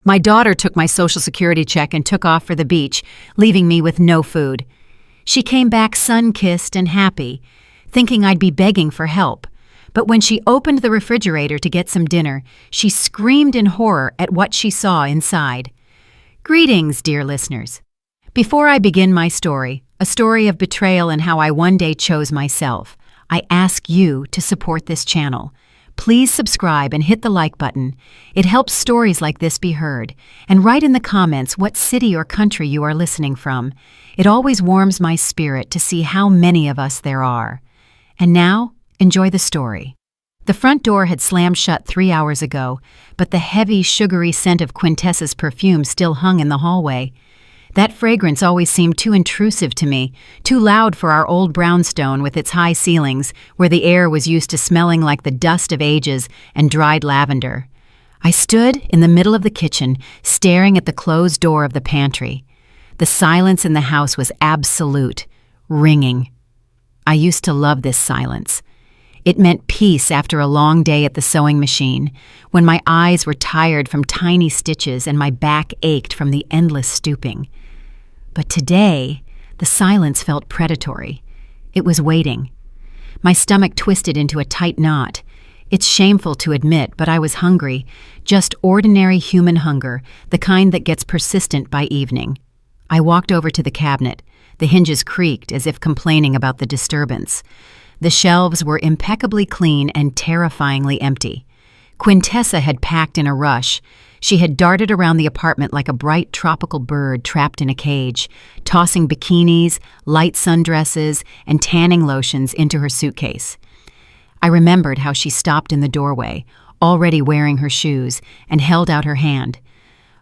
My daughter took my Social Security check and took off for the beach, leaving me with no food. She came back sun-kissed and happy, thinking I'd be begging for help. But when she opened the refrigerator to get some dinner, she screamed in horror at what she saw inside. Greetings, dear listeners. Before I begin my story, a story of betrayal and how I one day chose myself, I ask you to support this channel. Please subscribe and hit the like button. It helps stories like this be heard. And write in the comments what city or country you are listening from. It always warms my spirit to see how many of us there are. And now, enjoy the story. The front door had slammed shut 3 hours ago, but the heavy, sugary scent of Quintessa's perfume still hung in the hallway. That fragrance always seemed too intrusive to me, too loud for our old brownstone with its high ceilings, where the air was used to smelling like the dust of ages and dried lavender. I stood in the middle of the kitchen, staring at the closed door of the pantry. The silence in the house was absolute, ringing. I used to love this silence. It meant peace after a long day at the sewing machine, when my eyes were tired from tiny stitches and my back ached from the endless stooping. But today, the silence felt predatory. It was waiting. My stomach twisted into a tight knot. It's shameful to admit, but I was hungry, just ordinary human hunger, the kind that gets persistent by evening. I walked over to the cabinet. The hinges creaked as if complaining about the disturbance. The shelves were impeccably clean and terrifyingly empty. Quintessa had packed in a rush. She had darted around the apartment like a bright tropical bird trapped in a cage, tossing bikinis, light sundresses, and tanning lotions into her suitcase. I remembered how she stopped in the doorway, already wearing her shoes, and held out her hand.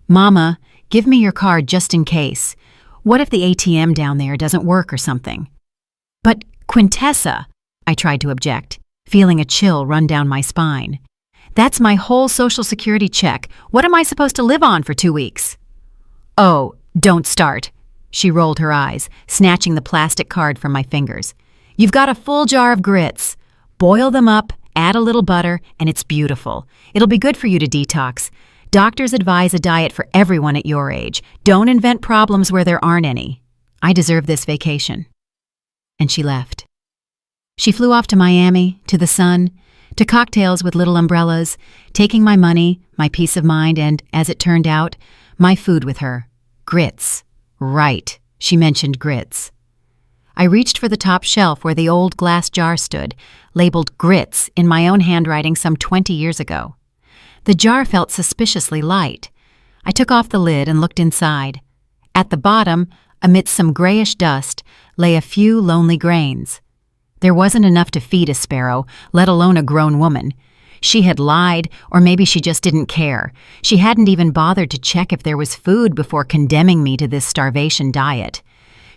"Mama, give me your card just in case. What if the ATM down there doesn't work or something?" "But, Quintessa," I tried to object, feeling a chill run down my spine. "That's my whole Social Security check. What am I supposed to live on for 2 weeks?" "Oh, don't start." She rolled her eyes, snatching the plastic card from my fingers. "You've got a full jar of grits. Boil them up, add a little butter, and it's beautiful. It'll be good for you to detox. Doctors advise a diet for everyone at your age. Don't invent problems where there aren't any. I deserve this vacation." And she left. She flew off to Miami, to the sun, to cocktails with little umbrellas, taking my money, my peace of mind, and, as it turned out, my food with her. Grits. Right, she mentioned grits. I reached for the top shelf where the old glass jar stood, labeled grits in my own handwriting some 20 years ago. The jar felt suspiciously light. I took off the lid and looked inside. At the bottom, amidst some grayish dust, lay a few lonely grains. There wasn't enough to feed a sparrow, let alone a grown woman. She had lied, or maybe she just didn't care. She hadn't even bothered to check if there was food before condemning me to this starvation diet.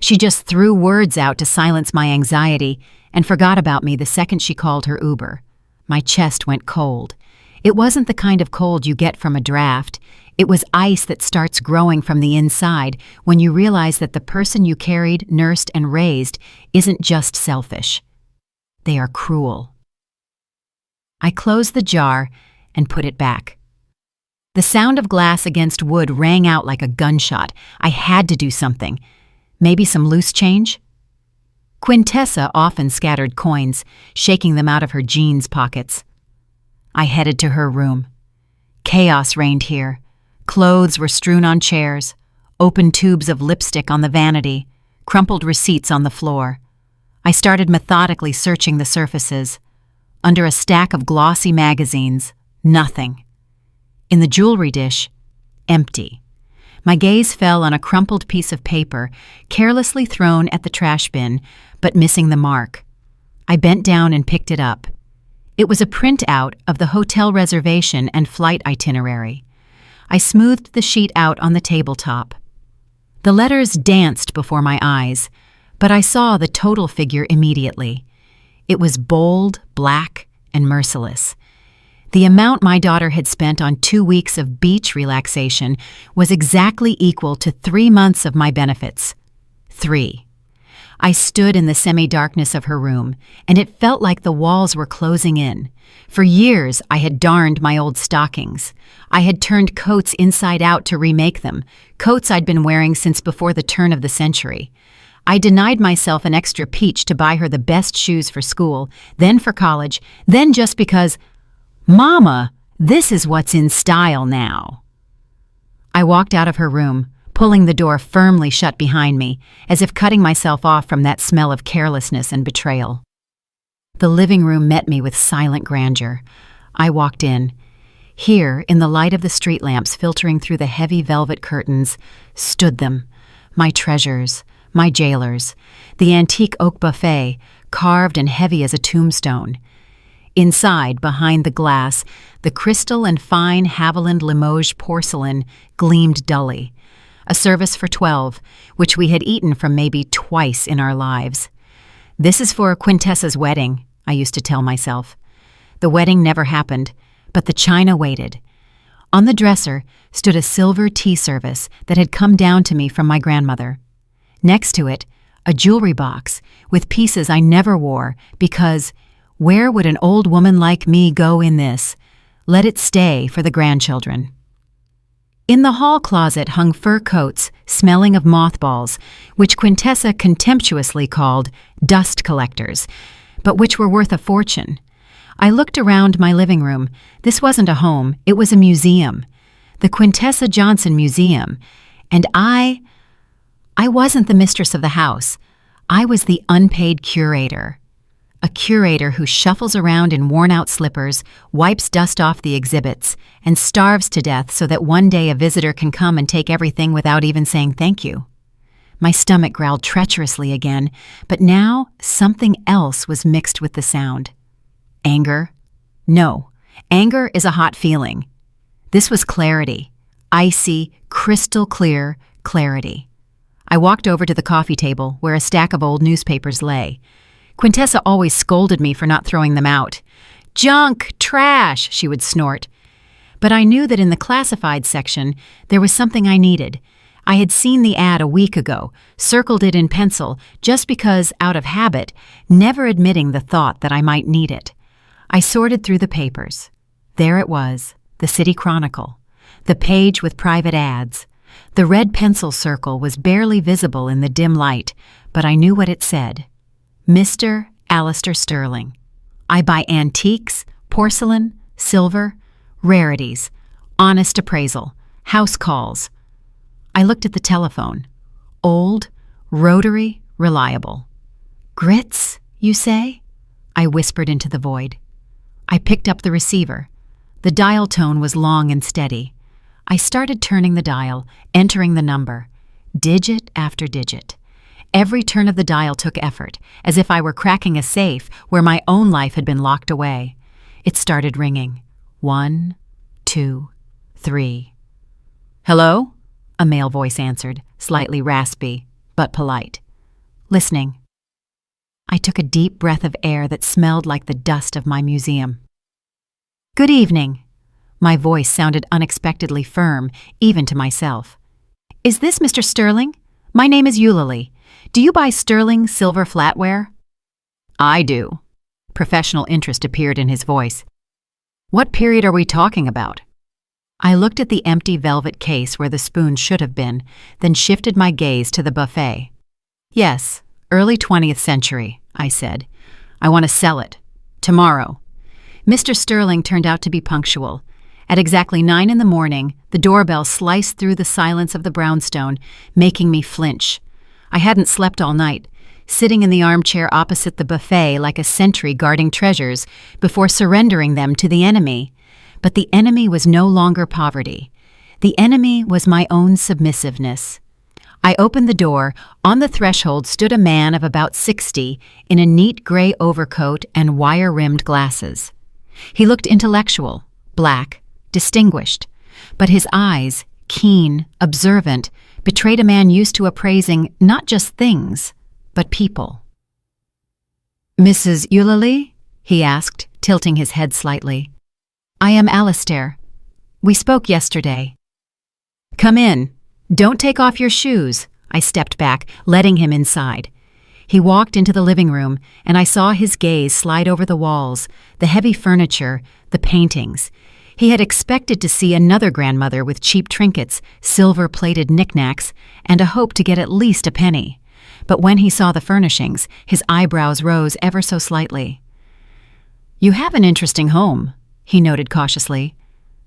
She just threw words out to silence my anxiety and forgot about me the second she called her Uber. My chest went cold. It wasn't the kind of cold you get from a draft. It was ice that starts growing from the inside when you realize that the person you carried, nursed, and raised isn't just selfish. They are cruel. I closed the jar and put it back. The sound of glass against wood rang out like a gunshot. I had to do something. Maybe some loose change? Quintessa often scattered coins, shaking them out of her jeans pockets. I headed to her room. Chaos reigned here. Clothes were strewn on chairs, open tubes of lipstick on the vanity, crumpled receipts on the floor. I started methodically searching the surfaces. Under a stack of glossy magazines, nothing. In the jewelry dish, empty. My gaze fell on a crumpled piece of paper, carelessly thrown at the trash bin, but missing the mark. I bent down and picked it up. It was a printout of the hotel reservation and flight itinerary. I smoothed the sheet out on the tabletop. The letters danced before my eyes, but I saw the total figure immediately. It was bold, black, and merciless. The amount my daughter had spent on 2 weeks of beach relaxation was exactly equal to 3 months of my benefits. 3. I stood in the semi-darkness of her room, and it felt like the walls were closing in. For years, I had darned my old stockings. I had turned coats inside out to remake them, coats I'd been wearing since before the turn of the century. I denied myself an extra peach to buy her the best shoes for school, then for college, then just because, "Mama, this is what's in style now." I walked out of her room, pulling the door firmly shut behind me, as if cutting myself off from that smell of carelessness and betrayal. The living room met me with silent grandeur. I walked in. Here, in the light of the street lamps filtering through the heavy velvet curtains, stood them, my treasures, my jailers, the antique oak buffet, carved and heavy as a tombstone. Inside, behind the glass, the crystal and fine Haviland Limoges porcelain gleamed dully. A service for 12, which we had eaten from maybe twice in our lives. "This is for Quintessa's wedding," I used to tell myself. The wedding never happened, but the china waited. On the dresser stood a silver tea service that had come down to me from my grandmother. Next to it, a jewelry box with pieces I never wore because where would an old woman like me go in this? Let it stay for the grandchildren. In the hall closet hung fur coats smelling of mothballs, which Quintessa contemptuously called dust collectors, but which were worth a fortune. I looked around my living room. This wasn't a home, it was a museum. The Quintessa Johnson Museum. And I wasn't the mistress of the house. I was the unpaid curator. A curator who shuffles around in worn-out slippers, wipes dust off the exhibits, and starves to death so that one day a visitor can come and take everything without even saying thank you. My stomach growled treacherously again, but now something else was mixed with the sound. Anger? No, anger is a hot feeling. This was clarity, icy, crystal clear clarity. I walked over to the coffee table where a stack of old newspapers lay. Quintessa always scolded me for not throwing them out. "Junk! Trash!" she would snort. But I knew that in the classified section there was something I needed. I had seen the ad a week ago, circled it in pencil, just because, out of habit, never admitting the thought that I might need it. I sorted through the papers. There it was, the City Chronicle, the page with private ads. The red pencil circle was barely visible in the dim light, but I knew what it said. Mr. Alistair Sterling. I buy antiques, porcelain, silver, rarities, honest appraisal, house calls. I looked at the telephone. Old, rotary, reliable. "Grits, you say?" I whispered into the void. I picked up the receiver. The dial tone was long and steady. I started turning the dial, entering the number, digit after digit. Every turn of the dial took effort, as if I were cracking a safe where my own life had been locked away. It started ringing. 1, 2, 3. "Hello?" a male voice answered, slightly raspy, but polite. "Listening." I took a deep breath of air that smelled like the dust of my museum. "Good evening." My voice sounded unexpectedly firm, even to myself. "Is this Mr. Sterling? My name is Eulalie. Do you buy sterling silver flatware?" "I do." Professional interest appeared in his voice. "What period are we talking about?" I looked at the empty velvet case where the spoon should have been, then shifted my gaze to the buffet. "Yes, early 20th century," I said. "I want to sell it. Tomorrow." Mr. Sterling turned out to be punctual. At exactly 9 in the morning, the doorbell sliced through the silence of the brownstone, making me flinch. I hadn't slept all night, sitting in the armchair opposite the buffet like a sentry guarding treasures before surrendering them to the enemy. But the enemy was no longer poverty. The enemy was my own submissiveness. I opened the door. On the threshold stood a man of about 60 in a neat gray overcoat and wire-rimmed glasses. He looked intellectual, black, distinguished, but his eyes, keen, observant, betrayed a man used to appraising not just things, but people. "Mrs. Eulalie?" he asked, tilting his head slightly. "I am Alistair. We spoke yesterday." "Come in. Don't take off your shoes." I stepped back, letting him inside. He walked into the living room, and I saw his gaze slide over the walls, the heavy furniture, the paintings. He had expected to see another grandmother with cheap trinkets, silver-plated knickknacks, and a hope to get at least a penny. But when he saw the furnishings, his eyebrows rose ever so slightly. "You have an interesting home," he noted cautiously.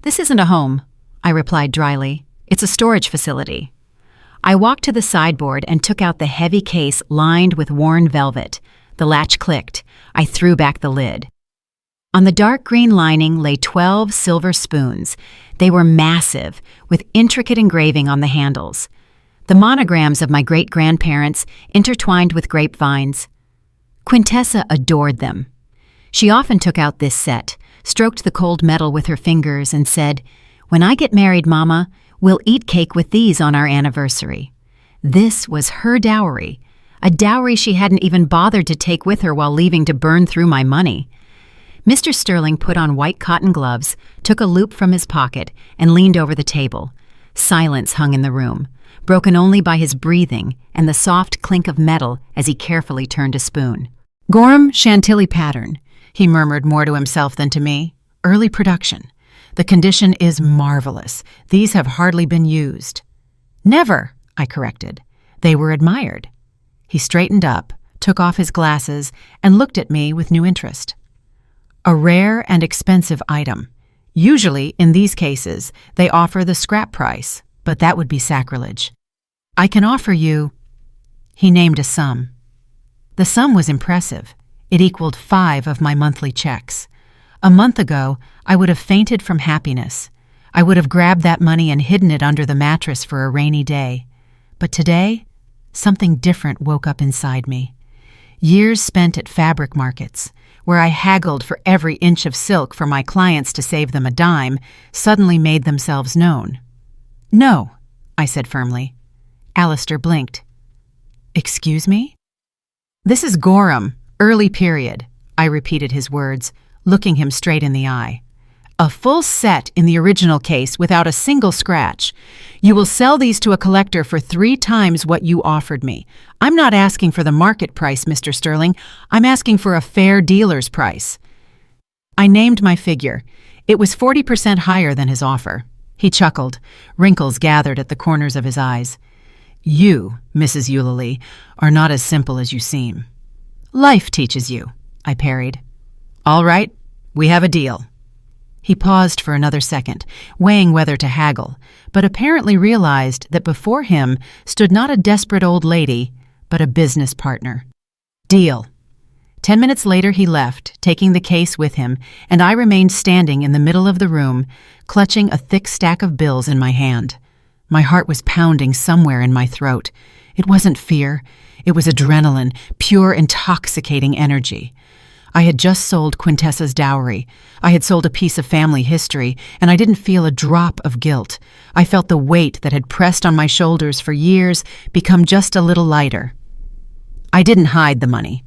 "This isn't a home," I replied dryly. "It's a storage facility." I walked to the sideboard and took out the heavy case lined with worn velvet. The latch clicked. I threw back the lid. On the dark green lining lay 12 silver spoons. They were massive, with intricate engraving on the handles. The monograms of my great-grandparents intertwined with grapevines. Quintessa adored them. She often took out this set, stroked the cold metal with her fingers, and said, "When I get married, Mama, we'll eat cake with these on our anniversary." This was her dowry, a dowry she hadn't even bothered to take with her while leaving to burn through my money. Mr. Sterling put on white cotton gloves, took a loop from his pocket, and leaned over the table. Silence hung in the room, broken only by his breathing and the soft clink of metal as he carefully turned a spoon. "Gorham Chantilly pattern," he murmured more to himself than to me. "Early production. The condition is marvelous. These have hardly been used." "Never," I corrected. "They were admired." He straightened up, took off his glasses, and looked at me with new interest. "A rare and expensive item. Usually, in these cases, they offer the scrap price, but that would be sacrilege. I can offer you—" He named a sum. The sum was impressive. It equaled 5 of my monthly checks. A month ago, I would have fainted from happiness. I would have grabbed that money and hidden it under the mattress for a rainy day. But today, something different woke up inside me. Years spent at fabric markets, where I haggled for every inch of silk for my clients to save them a dime, suddenly made themselves known. "No," I said firmly. Alistair blinked. "Excuse me?" "This is Gorham, early period," I repeated his words, looking him straight in the eye. "A full set in the original case without a single scratch. You will sell these to a collector for 3 times what you offered me. I'm not asking for the market price, Mr. Sterling. I'm asking for a fair dealer's price." I named my figure. It was 40% higher than his offer. He chuckled. Wrinkles gathered at the corners of his eyes. "You, Mrs. Eulalie, are not as simple as you seem." "Life teaches you," I parried. "All right, we have a deal." He paused for another second, weighing whether to haggle, but apparently realized that before him stood not a desperate old lady, but a business partner. "Deal." 10 minutes later he left, taking the case with him, and I remained standing in the middle of the room, clutching a thick stack of bills in my hand. My heart was pounding somewhere in my throat. It wasn't fear. It was adrenaline, pure intoxicating energy. I had just sold Quintessa's dowry. I had sold a piece of family history, and I didn't feel a drop of guilt. I felt the weight that had pressed on my shoulders for years become just a little lighter. I didn't hide the money.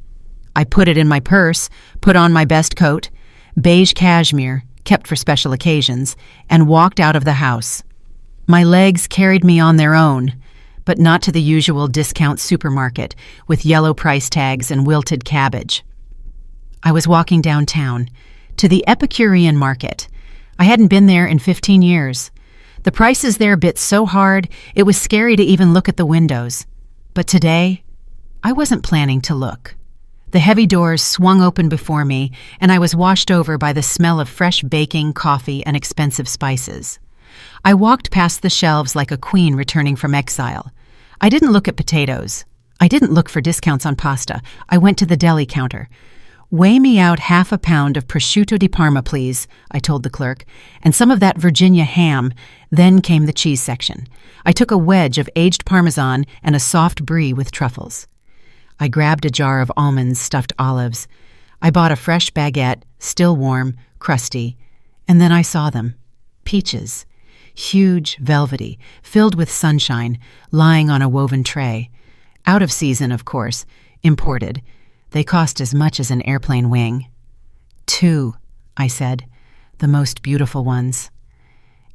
I put it in my purse, put on my best coat, beige cashmere, kept for special occasions, and walked out of the house. My legs carried me on their own, but not to the usual discount supermarket with yellow price tags and wilted cabbage. I was walking downtown, to the Epicurean market. I hadn't been there in 15 years. The prices there bit so hard, it was scary to even look at the windows. But today, I wasn't planning to look. The heavy doors swung open before me, and I was washed over by the smell of fresh baking, coffee, and expensive spices. I walked past the shelves like a queen returning from exile. I didn't look at potatoes. I didn't look for discounts on pasta. I went to the deli counter. "Weigh me out 1/2 pound of prosciutto di Parma, please," I told the clerk, "and some of that Virginia ham." Then came the cheese section. I took a wedge of aged Parmesan and a soft brie with truffles. I grabbed a jar of almonds stuffed olives. I bought a fresh baguette, still warm, crusty, and then I saw them. Peaches. Huge, velvety, filled with sunshine, lying on a woven tray. Out of season, of course, imported. They cost as much as an airplane wing. 2, I said, the most beautiful ones.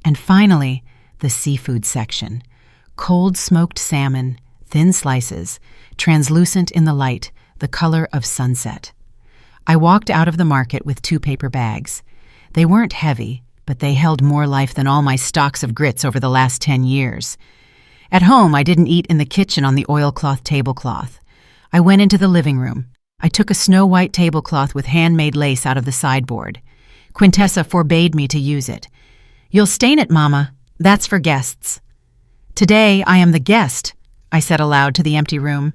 And finally, the seafood section. Cold smoked salmon, thin slices, translucent in the light, the color of sunset. I walked out of the market with 2 paper bags. They weren't heavy, but they held more life than all my stocks of grits over the last 10 years. At home, I didn't eat in the kitchen on the oilcloth tablecloth. I went into the living room. I took a snow-white tablecloth with handmade lace out of the sideboard. Quintessa forbade me to use it. "You'll stain it, Mama. That's for guests." "Today I am the guest," I said aloud to the empty room.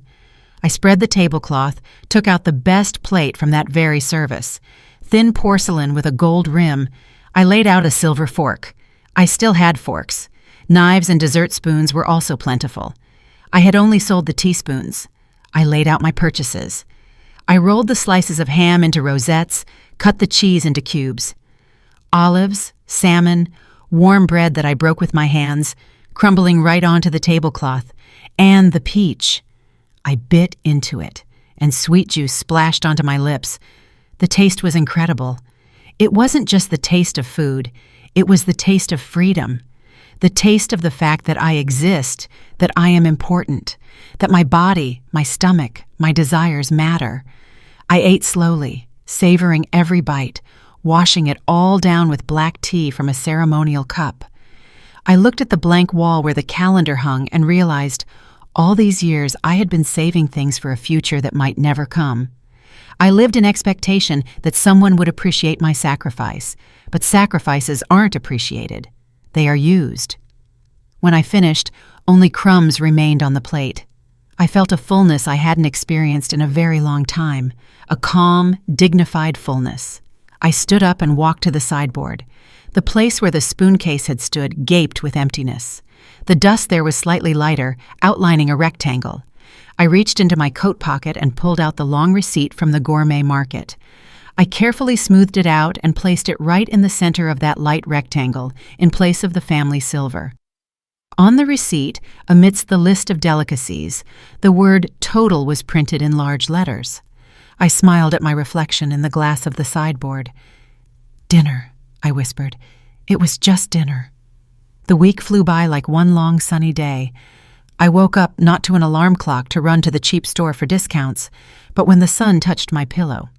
I spread the tablecloth, took out the best plate from that very service. Thin porcelain with a gold rim. I laid out a silver fork. I still had forks. Knives and dessert spoons were also plentiful. I had only sold the teaspoons. I laid out my purchases. I rolled the slices of ham into rosettes, cut the cheese into cubes. Olives, salmon, warm bread that I broke with my hands, crumbling right onto the tablecloth, and the peach. I bit into it, and sweet juice splashed onto my lips. The taste was incredible. It wasn't just the taste of food, it was the taste of freedom. The taste of the fact that I exist, that I am important, that my body, my stomach, my desires matter. I ate slowly, savoring every bite, washing it all down with black tea from a ceremonial cup. I looked at the blank wall where the calendar hung and realized all these years I had been saving things for a future that might never come. I lived in expectation that someone would appreciate my sacrifice, but sacrifices aren't appreciated. They are used. When I finished, only crumbs remained on the plate. I felt a fullness I hadn't experienced in a very long time, a calm, dignified fullness. I stood up and walked to the sideboard. The place where the spoon case had stood gaped with emptiness. The dust there was slightly lighter, outlining a rectangle. I reached into my coat pocket and pulled out the long receipt from the gourmet market. I carefully smoothed it out and placed it right in the center of that light rectangle, in place of the family silver. On the receipt, amidst the list of delicacies, the word "total" was printed in large letters. I smiled at my reflection in the glass of the sideboard. "Dinner," I whispered. "It was just dinner." The week flew by like one long sunny day. I woke up not to an alarm clock to run to the cheap store for discounts, but when the sun touched my pillow.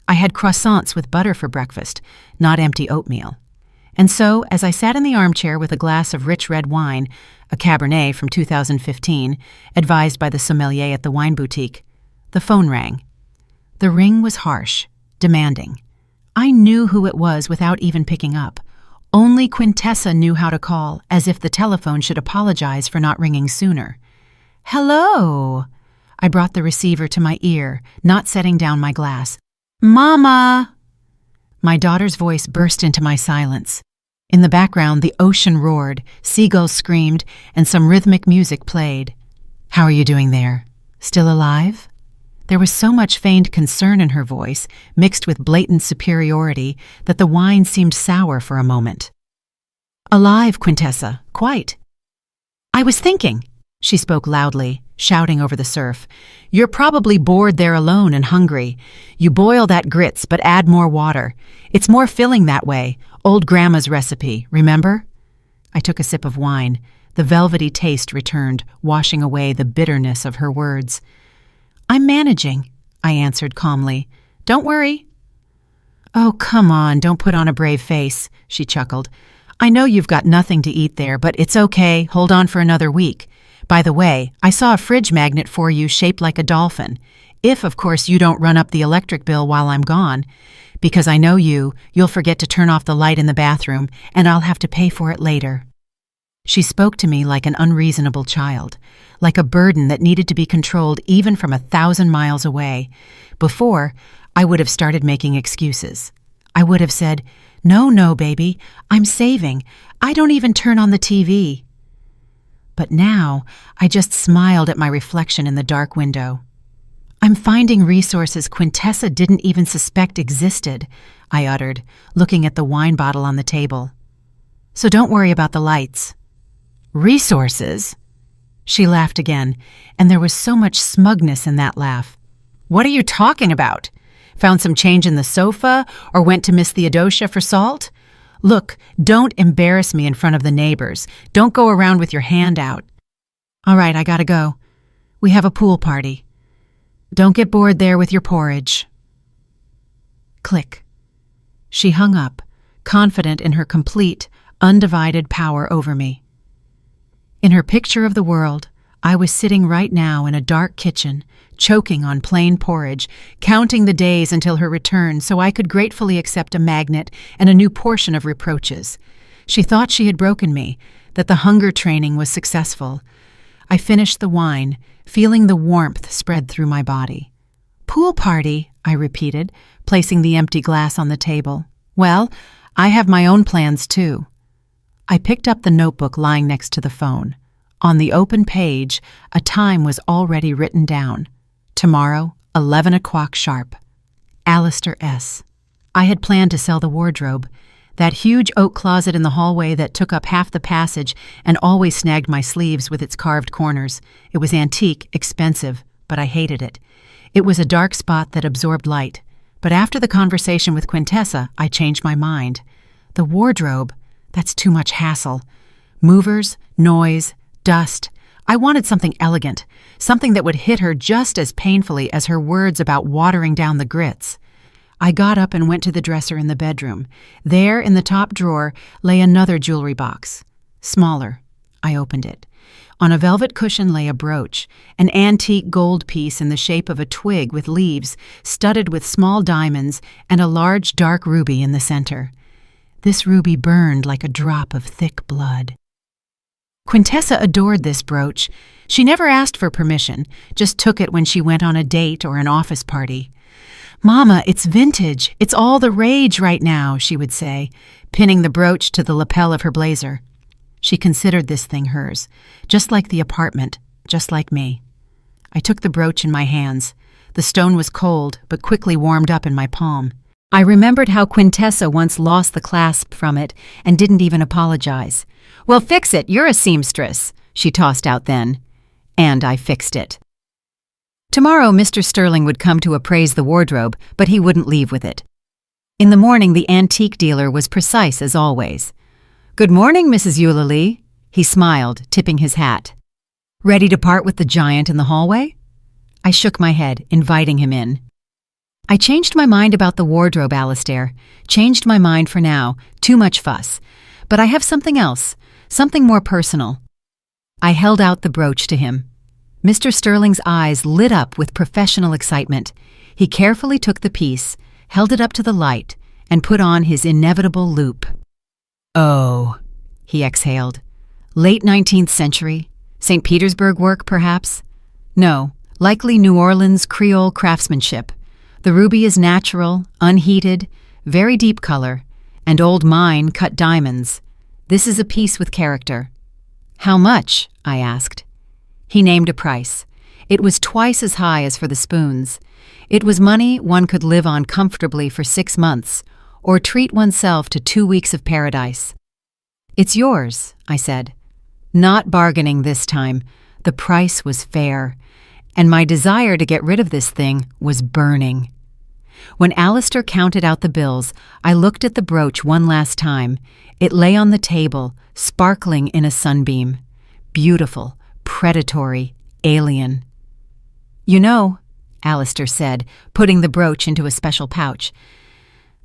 I had croissants with butter for breakfast, not empty oatmeal. And so, as I sat in the armchair with a glass of rich red wine, a Cabernet from 2015, advised by the sommelier at the wine boutique, the phone rang. The ring was harsh, demanding. I knew who it was without even picking up. Only Quintessa knew how to call, as if the telephone should apologize for not ringing sooner. "Hello!" I brought the receiver to my ear, not setting down my glass. "Mama!" My daughter's voice burst into my silence. In the background, the ocean roared, seagulls screamed, and some rhythmic music played. "How are you doing there? Still alive?" There was so much feigned concern in her voice, mixed with blatant superiority, that the wine seemed sour for a moment. "Alive, Quintessa, quite." "I was thinking," she spoke loudly, shouting over the surf. "You're probably bored there alone and hungry. You boil that grits, but add more water. It's more filling that way. Old Grandma's recipe, remember?" I took a sip of wine. The velvety taste returned, washing away the bitterness of her words. "I'm managing," I answered calmly. "Don't worry." "Oh, come on, don't put on a brave face," she chuckled. "I know you've got nothing to eat there, but it's okay. Hold on for another week. By the way, I saw a fridge magnet for you shaped like a dolphin. If, of course, you don't run up the electric bill while I'm gone. Because I know you'll forget to turn off the light in the bathroom, and I'll have to pay for it later." She spoke to me like an unreasonable child, like a burden that needed to be controlled even from 1,000 miles away. Before, I would have started making excuses. I would have said, No, baby, I'm saving. I don't even turn on the TV." But now, I just smiled at my reflection in the dark window. "I'm finding resources Quintessa didn't even suspect existed," I uttered, looking at the wine bottle on the table. "So don't worry about the lights." "Resources?" She laughed again, and there was so much smugness in that laugh. "What are you talking about? Found some change in the sofa, or went to Miss Theodosia for salt? Look, don't embarrass me in front of the neighbors. Don't go around with your hand out." "All right, I gotta go." We have a pool party. Don't get bored there with your porridge. Click. She hung up, confident in her complete, undivided power over me. In her picture of the world, I was sitting right now in a dark kitchen, choking on plain porridge, counting the days until her return so I could gratefully accept a magnet and a new portion of reproaches. She thought she had broken me, that the hunger training was successful. I finished the wine, feeling the warmth spread through my body. Pool party, I repeated, placing the empty glass on the table. Well, I have my own plans too. I picked up the notebook lying next to the phone. On the open page, a time was already written down. Tomorrow, 11 o'clock sharp. Alistair S. I had planned to sell the wardrobe, that huge oak closet in the hallway that took up half the passage and always snagged my sleeves with its carved corners. It was antique, expensive, but I hated it. It was a dark spot that absorbed light. But after the conversation with Quintessa, I changed my mind. The wardrobe, that's too much hassle. Movers, noise, dust. I wanted something elegant, something that would hit her just as painfully as her words about watering down the grits. I got up and went to the dresser in the bedroom. There, in the top drawer, lay another jewelry box. Smaller. I opened it. On a velvet cushion lay a brooch, an antique gold piece in the shape of a twig with leaves, studded with small diamonds, and a large dark ruby in the center. This ruby burned like a drop of thick blood. Quintessa adored this brooch. She never asked for permission, just took it when she went on a date or an office party. "Mama, it's vintage. It's all the rage right now," she would say, pinning the brooch to the lapel of her blazer. She considered this thing hers, just like the apartment, just like me. I took the brooch in my hands. The stone was cold, but quickly warmed up in my palm. I remembered how Quintessa once lost the clasp from it and didn't even apologize. "Well, fix it. You're a seamstress," she tossed out then. And I fixed it. Tomorrow, Mr. Sterling would come to appraise the wardrobe, but he wouldn't leave with it. In the morning, the antique dealer was precise as always. "Good morning, Mrs. Eulalie." He smiled, tipping his hat. "Ready to part with the giant in the hallway?" I shook my head, inviting him in. "I changed my mind about the wardrobe, Alistair. Changed my mind for now. Too much fuss. But I have something else, something more personal." I held out the brooch to him. Mr. Sterling's eyes lit up with professional excitement. He carefully took the piece, held it up to the light, and put on his inevitable loupe. "Oh," he exhaled. "Late 19th century? St. Petersburg work, perhaps?" "No, likely New Orleans Creole craftsmanship. The ruby is natural, unheated, very deep color, and old mine cut diamonds. This is a piece with character." "How much?" I asked. He named a price. It was twice as high as for the spoons. It was money one could live on comfortably for 6 months, or treat oneself to 2 weeks of paradise. "It's yours," I said. Not bargaining this time. The price was fair, and my desire to get rid of this thing was burning. When Alistair counted out the bills, I looked at the brooch one last time. It lay on the table, sparkling in a sunbeam. Beautiful, predatory, alien. "You know," Alistair said, putting the brooch into a special pouch,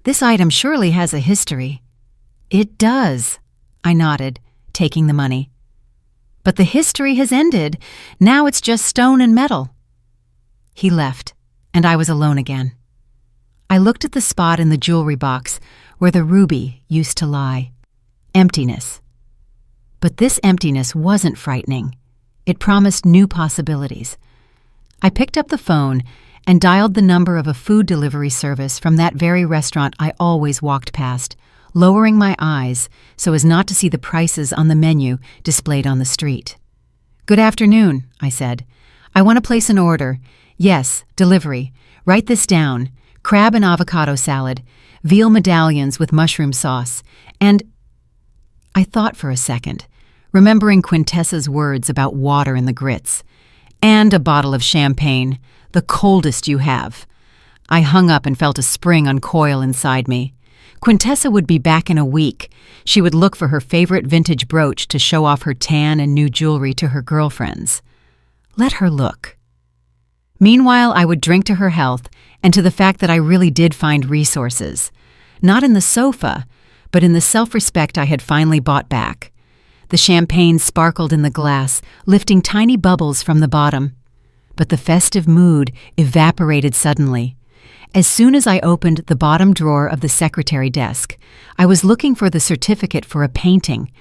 "this item surely has a history." "It does," I nodded, taking the money. "But the history has ended. Now it's just stone and metal." He left, and I was alone again. I looked at the spot in the jewelry box where the ruby used to lie. Emptiness. But this emptiness wasn't frightening. It promised new possibilities. I picked up the phone and dialed the number of a food delivery service from that very restaurant I always walked past, lowering my eyes so as not to see the prices on the menu displayed on the street. "Good afternoon," I said. "I want to place an order. Yes, delivery. Write this down. Crab and avocado salad, veal medallions with mushroom sauce, and—" I thought for a second, remembering Quintessa's words about water in the grits. "And a bottle of champagne, the coldest you have." I hung up and felt a spring uncoil inside me. Quintessa would be back in a week. She would look for her favorite vintage brooch to show off her tan and new jewelry to her girlfriends. Let her look. Meanwhile, I would drink to her health and to the fact that I really did find resources. Not in the sofa, but in the self-respect I had finally bought back. The champagne sparkled in the glass, lifting tiny bubbles from the bottom. But the festive mood evaporated suddenly. As soon as I opened the bottom drawer of the secretary desk, I was looking for the certificate for a painting,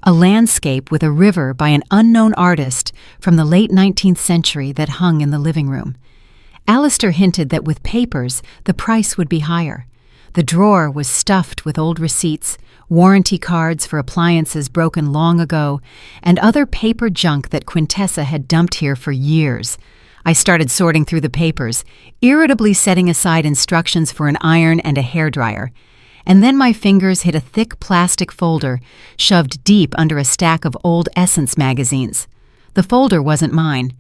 a landscape with a river by an unknown artist from the late 19th century that hung in the living room. Alistair hinted that with papers, the price would be higher. The drawer was stuffed with old receipts, warranty cards for appliances broken long ago, and other paper junk that Quintessa had dumped here for years. I started sorting through the papers, irritably setting aside instructions for an iron and a hairdryer. And then my fingers hit a thick plastic folder shoved deep under a stack of old Essence magazines. The folder wasn't mine.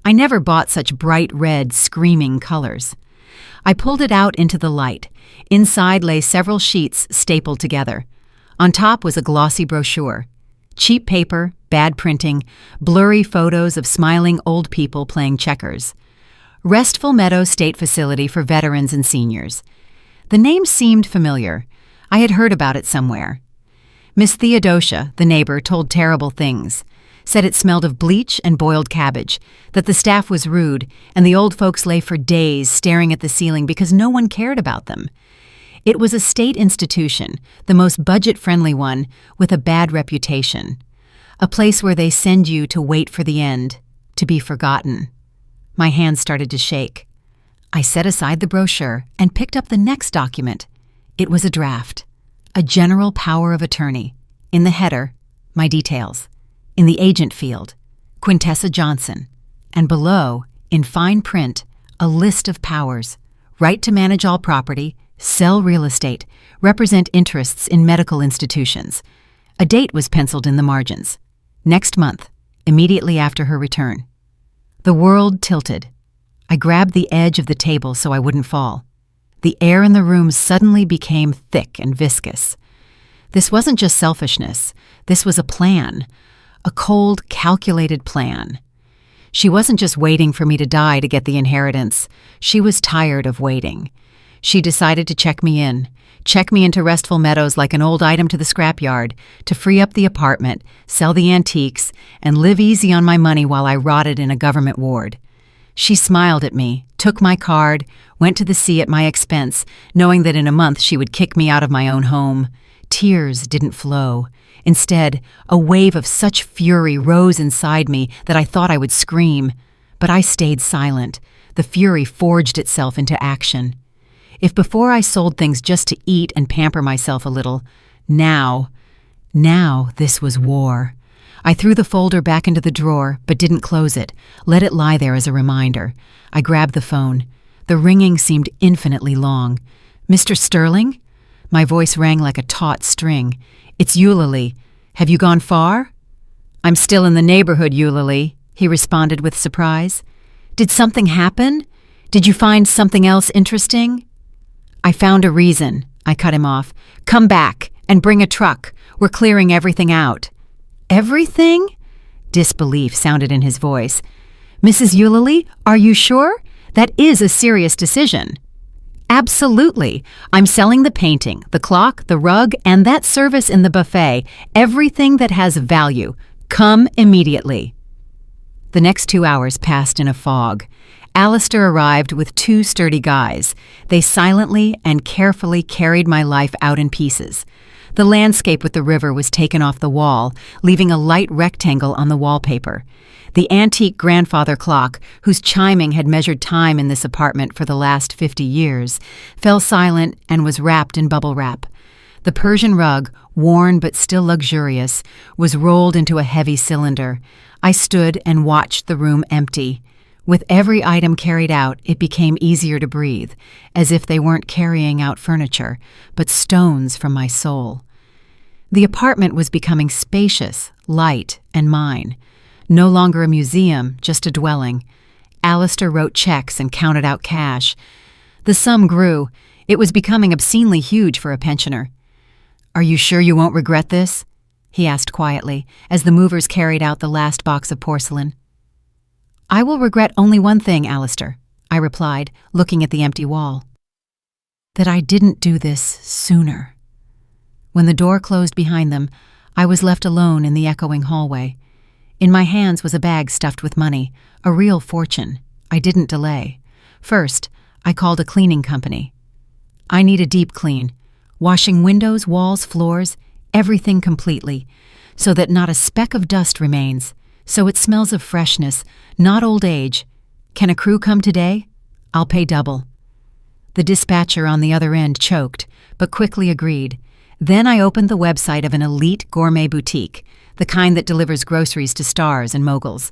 I never bought such bright red, screaming colors. I pulled it out into the light. Inside lay several sheets stapled together. On top was a glossy brochure. Cheap paper, bad printing, blurry photos of smiling old people playing checkers. Restful Meadow State Facility for Veterans and Seniors. The name seemed familiar. I had heard about it somewhere. Miss Theodosia, the neighbor, told terrible things. Said it smelled of bleach and boiled cabbage, that the staff was rude, and the old folks lay for days staring at the ceiling because no one cared about them. It was a state institution, the most budget-friendly one, with a bad reputation. A place where they send you to wait for the end, to be forgotten. My hands started to shake. I set aside the brochure and picked up the next document. It was a draft. A general power of attorney. In the header, my details. In the agent field, Quintessa Johnson. And below, in fine print, a list of powers. Right to manage all property, sell real estate, represent interests in medical institutions. A date was penciled in the margins. Next month, immediately after her return. The world tilted. I grabbed the edge of the table so I wouldn't fall. The air in the room suddenly became thick and viscous. This wasn't just selfishness. This was a plan. A cold, calculated plan. She wasn't just waiting for me to die to get the inheritance. She was tired of waiting. She decided to check me into Restful Meadows like an old item to the scrapyard, to free up the apartment, sell the antiques, and live easy on my money while I rotted in a government ward. She smiled at me, took my card, went to the sea at my expense, knowing that in a month she would kick me out of my own home. Tears didn't flow. Instead, a wave of such fury rose inside me that I thought I would scream. But I stayed silent. The fury forged itself into action. If before I sold things just to eat and pamper myself a little, now this was war. I threw the folder back into the drawer, but didn't close it, let it lie there as a reminder. I grabbed the phone. The ringing seemed infinitely long. "Mr. Sterling?" My voice rang like a taut string. "It's Eulalie. Have you gone far?" "I'm still in the neighborhood, Eulalie," he responded with surprise. "Did something happen? Did you find something else interesting?" "I found a reason," I cut him off. "Come back and bring a truck. We're clearing everything out." "Everything?" Disbelief sounded in his voice. "Mrs. Eulalie, are you sure? That is a serious decision." "Absolutely. I'm selling the painting, the clock, the rug, and that service in the buffet, everything that has value. Come immediately." The next 2 hours passed in a fog. Alistair arrived with 2 sturdy guys. They silently and carefully carried my life out in pieces. The landscape with the river was taken off the wall, leaving a light rectangle on the wallpaper. The antique grandfather clock, whose chiming had measured time in this apartment for the last 50 years, fell silent and was wrapped in bubble wrap. The Persian rug, worn but still luxurious, was rolled into a heavy cylinder. I stood and watched the room empty. With every item carried out, it became easier to breathe, as if they weren't carrying out furniture, but stones from my soul. The apartment was becoming spacious, light, and mine. No longer a museum, just a dwelling. Alistair wrote checks and counted out cash. The sum grew. It was becoming obscenely huge for a pensioner. "Are you sure you won't regret this?" he asked quietly, as the movers carried out the last box of porcelain. I will regret only one thing, Alistair, I replied, looking at the empty wall. That I didn't do this sooner. When the door closed behind them, I was left alone in the echoing hallway. In my hands was a bag stuffed with money, a real fortune. I didn't delay. First, I called a cleaning company. I need a deep clean, washing windows, walls, floors, everything completely, so that not a speck of dust remains, so it smells of freshness, not old age. Can a crew come today? I'll pay double. The dispatcher on the other end choked, but quickly agreed. Then I opened the website of an elite gourmet boutique, the kind that delivers groceries to stars and moguls.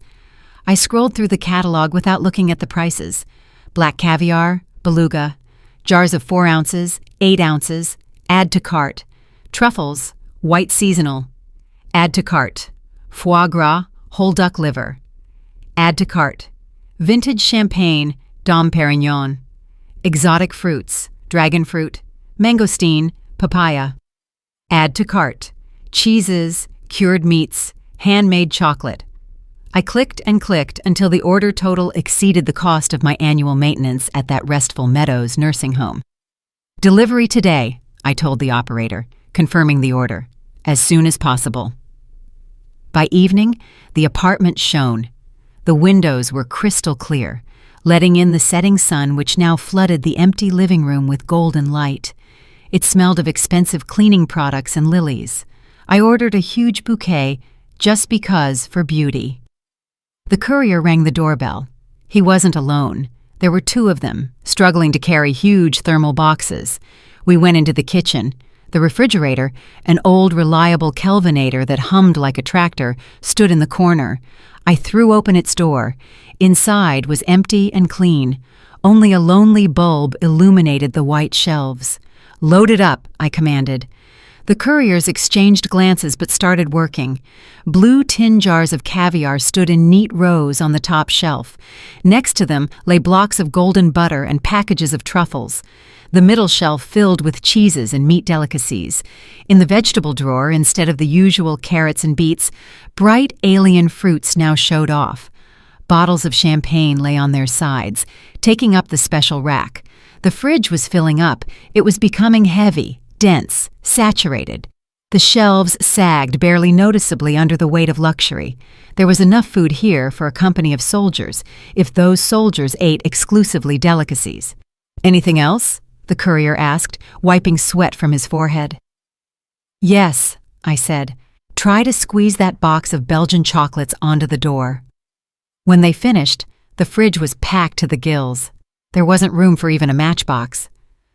I scrolled through the catalog without looking at the prices. Black caviar, beluga, jars of 4 ounces, 8 ounces, add to cart. Truffles, white seasonal, add to cart. Foie gras, whole duck liver, add to cart. Vintage champagne, Dom Perignon. Exotic fruits, dragon fruit, mangosteen, papaya. Add to cart. Cheeses, cured meats, handmade chocolate. I clicked and clicked until the order total exceeded the cost of my annual maintenance at that Restful Meadows nursing home. Delivery today, I told the operator, confirming the order, as soon as possible. By evening, the apartment shone. The windows were crystal clear, letting in the setting sun which now flooded the empty living room with golden light. It smelled of expensive cleaning products and lilies. I ordered a huge bouquet just because for beauty. The courier rang the doorbell. He wasn't alone. There were 2 of them, struggling to carry huge thermal boxes. We went into the kitchen. The refrigerator, an old reliable Kelvinator that hummed like a tractor, stood in the corner. I threw open its door. Inside was empty and clean. Only a lonely bulb illuminated the white shelves. "Load it up," I commanded. The couriers exchanged glances but started working. Blue tin jars of caviar stood in neat rows on the top shelf. Next to them lay blocks of golden butter and packages of truffles. The middle shelf filled with cheeses and meat delicacies. In the vegetable drawer, instead of the usual carrots and beets, bright alien fruits now showed off. Bottles of champagne lay on their sides, taking up the special rack. The fridge was filling up. It was becoming heavy, dense, saturated. The shelves sagged barely noticeably under the weight of luxury. There was enough food here for a company of soldiers, if those soldiers ate exclusively delicacies. "Anything else?" the courier asked, wiping sweat from his forehead. "Yes," I said. "Try to squeeze that box of Belgian chocolates onto the door." When they finished, the fridge was packed to the gills. There wasn't room for even a matchbox.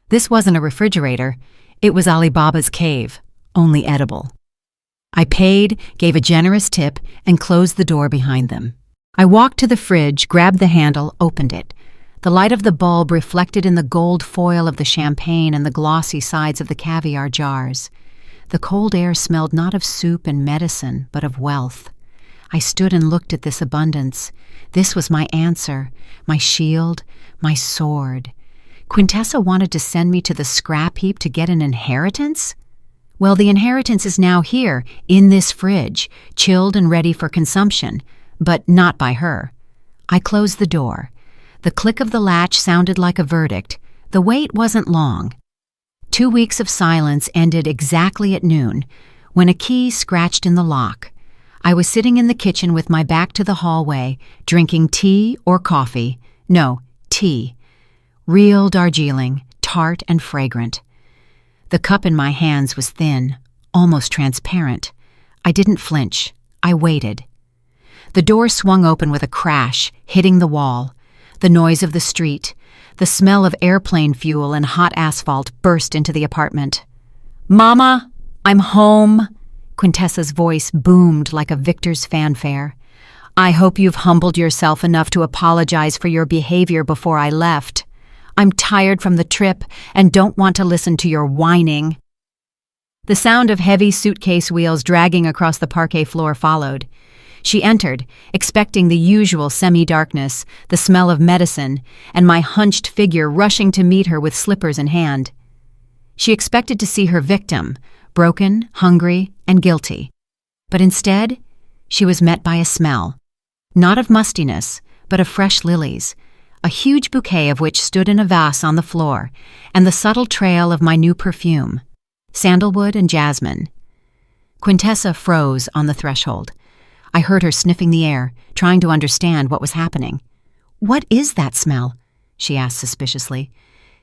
This wasn't a refrigerator. It was Alibaba's cave, only edible. I paid, gave a generous tip, and closed the door behind them. I walked to the fridge, grabbed the handle, opened it. The light of the bulb reflected in the gold foil of the champagne and the glossy sides of the caviar jars. The cold air smelled not of soup and medicine, but of wealth. I stood and looked at this abundance. This was my answer, my shield, my sword. Quintessa wanted to send me to the scrap heap to get an inheritance? Well, the inheritance is now here, in this fridge, chilled and ready for consumption, but not by her. I closed the door. The click of the latch sounded like a verdict. The wait wasn't long. 2 weeks of silence ended exactly at noon, when a key scratched in the lock. I was sitting in the kitchen with my back to the hallway, drinking tea or coffee. No, tea. Real Darjeeling, tart and fragrant. The cup in my hands was thin, almost transparent. I didn't flinch. I waited. The door swung open with a crash, hitting the wall. The noise of the street, the smell of airplane fuel and hot asphalt burst into the apartment. "Mama, I'm home," Quintessa's voice boomed like a victor's fanfare. "I hope you've humbled yourself enough to apologize for your behavior before I left. I'm tired from the trip and don't want to listen to your whining." The sound of heavy suitcase wheels dragging across the parquet floor followed. She entered, expecting the usual semi-darkness, the smell of medicine, and my hunched figure rushing to meet her with slippers in hand. She expected to see her victim, broken, hungry, and guilty. But instead, she was met by a smell, not of mustiness, but of fresh lilies, a huge bouquet of which stood in a vase on the floor, and the subtle trail of my new perfume, sandalwood and jasmine. Quintessa froze on the threshold. I heard her sniffing the air, trying to understand what was happening. "What is that smell?" she asked suspiciously.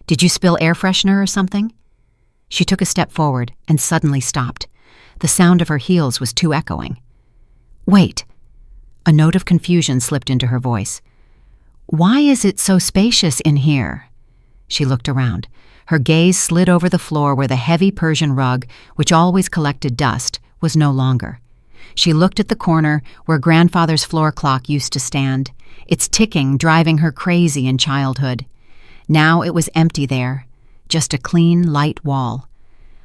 "Did you spill air freshener or something?" She took a step forward and suddenly stopped. The sound of her heels was too echoing. "Wait." A note of confusion slipped into her voice. "Why is it so spacious in here?" She looked around. Her gaze slid over the floor where the heavy Persian rug, which always collected dust, was no longer. She looked at the corner where grandfather's floor clock used to stand, its ticking driving her crazy in childhood. Now it was empty there, just a clean, light wall.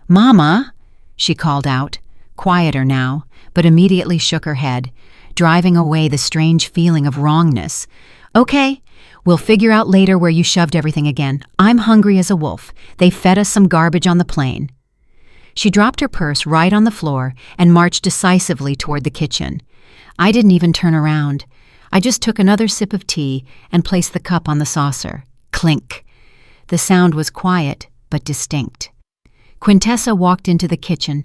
"Mama!" she called out, quieter now, but immediately shook her head, driving away the strange feeling of wrongness. "Okay, we'll figure out later where you shoved everything again. I'm hungry as a wolf. They fed us some garbage on the plane." She dropped her purse right on the floor and marched decisively toward the kitchen. I didn't even turn around. I just took another sip of tea and placed the cup on the saucer. Clink. The sound was quiet but distinct. Quintessa walked into the kitchen.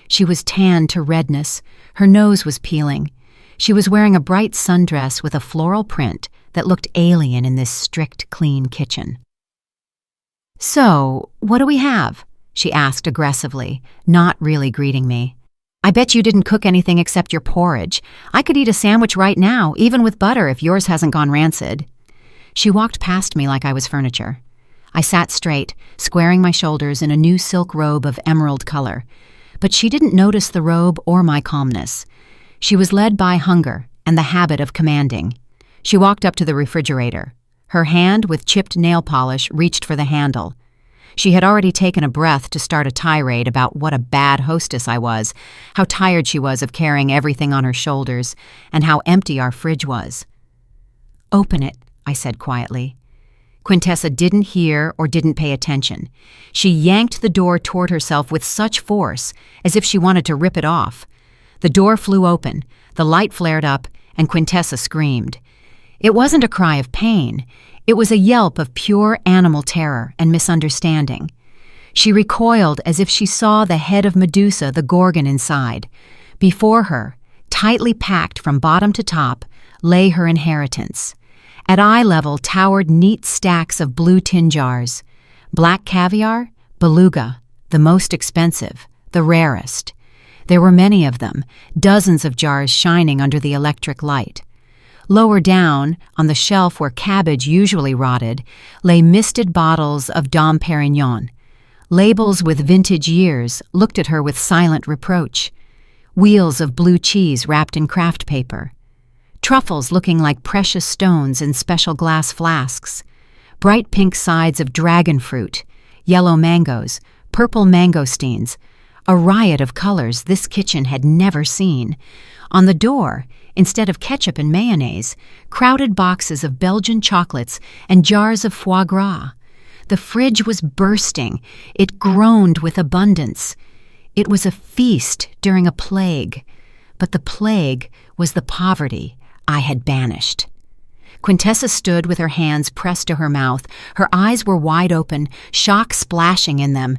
She was tanned to redness. Her nose was peeling. She was wearing a bright sundress with a floral print that looked alien in this strict, clean kitchen. "So, what do we have?" she asked aggressively, not really greeting me. "I bet you didn't cook anything except your porridge. I could eat a sandwich right now, even with butter, if yours hasn't gone rancid." She walked past me like I was furniture. I sat straight, squaring my shoulders in a new silk robe of emerald color. But she didn't notice the robe or my calmness. She was led by hunger and the habit of commanding. She walked up to the refrigerator. Her hand, with chipped nail polish, reached for the handle. She had already taken a breath to start a tirade about what a bad hostess I was, how tired she was of carrying everything on her shoulders, and how empty our fridge was. "Open it," I said quietly. Quintessa didn't hear or didn't pay attention. She yanked the door toward herself with such force, as if she wanted to rip it off. The door flew open, the light flared up, and Quintessa screamed. It wasn't a cry of pain. It was a yelp of pure animal terror and misunderstanding. She recoiled as if she saw the head of Medusa, the Gorgon, inside. Before her, tightly packed from bottom to top, lay her inheritance. At eye level towered neat stacks of blue tin jars. Black caviar, beluga, the most expensive, the rarest. There were many of them, dozens of jars shining under the electric light. Lower down, on the shelf where cabbage usually rotted, lay misted bottles of Dom Perignon. Labels with vintage years looked at her with silent reproach. Wheels of blue cheese wrapped in craft paper. Truffles looking like precious stones in special glass flasks. Bright pink sides of dragon fruit, yellow mangoes, purple mangosteens. A riot of colors this kitchen had never seen. On the door, instead of ketchup and mayonnaise, crowded boxes of Belgian chocolates and jars of foie gras. The fridge was bursting. It groaned with abundance. It was a feast during a plague. But the plague was the poverty I had banished. Quintessa stood with her hands pressed to her mouth. Her eyes were wide open, shock splashing in them.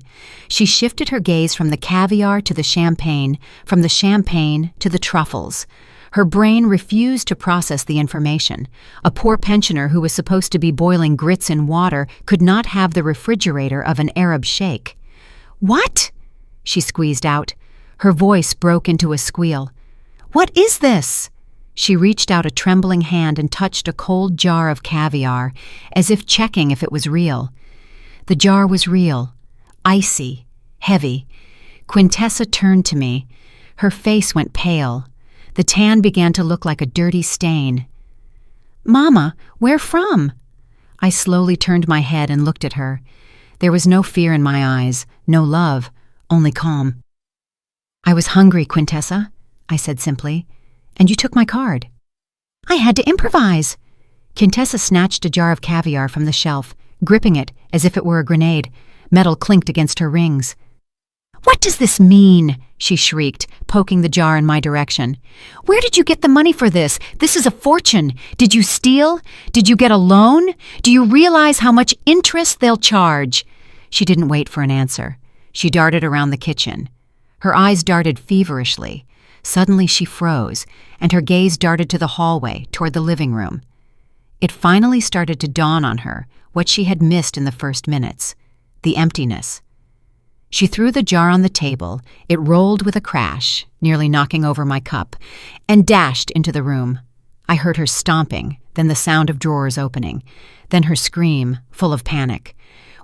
She shifted her gaze from the caviar to the champagne, from the champagne to the truffles. Her brain refused to process the information. A poor pensioner who was supposed to be boiling grits in water could not have the refrigerator of an Arab sheikh. "What?" she squeezed out. Her voice broke into a squeal. "What is this?" She reached out a trembling hand and touched a cold jar of caviar, as if checking if it was real. The jar was real, icy, heavy. Quintessa turned to me. Her face went pale. The tan began to look like a dirty stain. "Mama, where from?" I slowly turned my head and looked at her. There was no fear in my eyes, no love, only calm. "I was hungry, Quintessa," I said simply. "And you took my card." "I had to improvise." Quintessa snatched a jar of caviar from the shelf, gripping it as if it were a grenade. Metal clinked against her rings. "What does this mean?" she shrieked, poking the jar in my direction. "Where did you get the money for this? This is a fortune. Did you steal? Did you get a loan? Do you realize how much interest they'll charge?" She didn't wait for an answer. She darted around the kitchen. Her eyes darted feverishly. Suddenly she froze, and her gaze darted to the hallway, toward the living room. It finally started to dawn on her what she had missed in the first minutes: the emptiness. She threw the jar on the table, it rolled with a crash, nearly knocking over my cup, and dashed into the room. I heard her stomping, then the sound of drawers opening, then her scream, full of panic.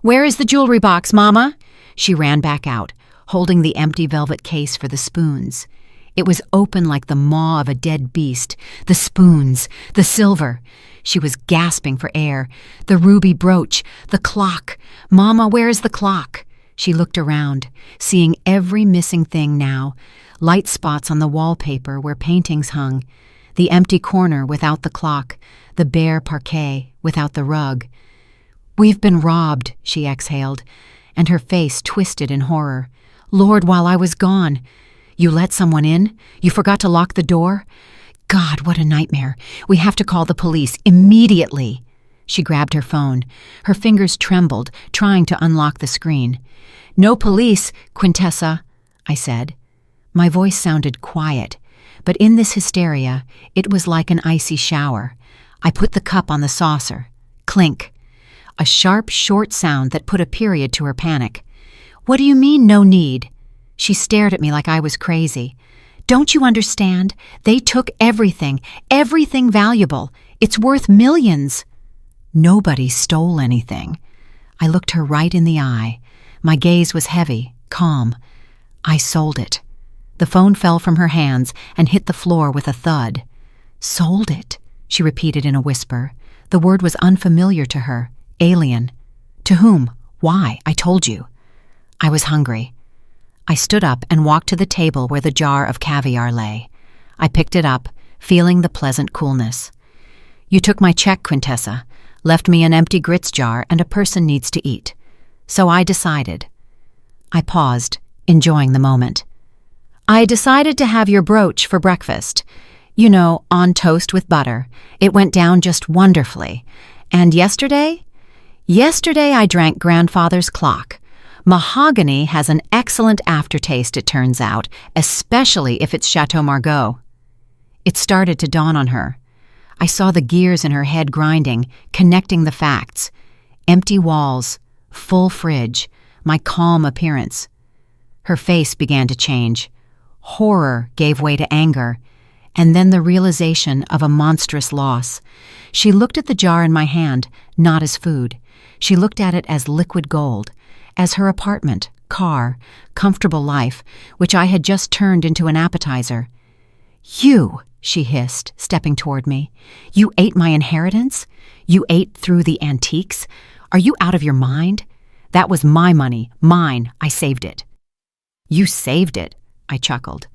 "Where is the jewelry box, Mama?" She ran back out, holding the empty velvet case for the spoons. It was open like the maw of a dead beast. The spoons, the silver. She was gasping for air. The ruby brooch, the clock. "Mama, where is the clock?" She looked around, seeing every missing thing now. Light spots on the wallpaper where paintings hung. The empty corner without the clock. The bare parquet without the rug. "We've been robbed," she exhaled, and her face twisted in horror. "Lord, while I was gone. You let someone in? You forgot to lock the door? God, what a nightmare. We have to call the police immediately." She grabbed her phone. Her fingers trembled, trying to unlock the screen. "No police, Quintessa," I said. My voice sounded quiet, but in this hysteria, it was like an icy shower. I put the cup on the saucer. Clink. A sharp, short sound that put a period to her panic. "What do you mean, no need?" She stared at me like I was crazy. "Don't you understand? They took everything valuable. It's worth millions." "Nobody stole anything." I looked her right in the eye. My gaze was heavy, calm. "I sold it." The phone fell from her hands and hit the floor with a thud. "Sold it," she repeated in a whisper. The word was unfamiliar to her, alien. "To whom? Why? I told you." I was hungry. I stood up and walked to the table where the jar of caviar lay. I picked it up, feeling the pleasant coolness. "You took my check, Quintessa, left me an empty grits jar, and a person needs to eat. So I decided." I paused, enjoying the moment. "I decided to have your brooch for breakfast. You know, on toast with butter. It went down just wonderfully. And yesterday? Yesterday I drank grandfather's clock. Mahogany has an excellent aftertaste, it turns out, especially if it's Chateau Margaux." It started to dawn on her. I saw the gears in her head grinding, connecting the facts. Empty walls, full fridge, my calm appearance. Her face began to change. Horror gave way to anger, and then the realization of a monstrous loss. She looked at the jar in my hand, not as food. She looked at it as liquid gold, as her apartment, car, comfortable life, which I had just turned into an appetizer. "You," she hissed, stepping toward me. "You ate my inheritance? You ate through the antiques? Are you out of your mind? That was my money, mine. I saved it." "You saved it," I chuckled.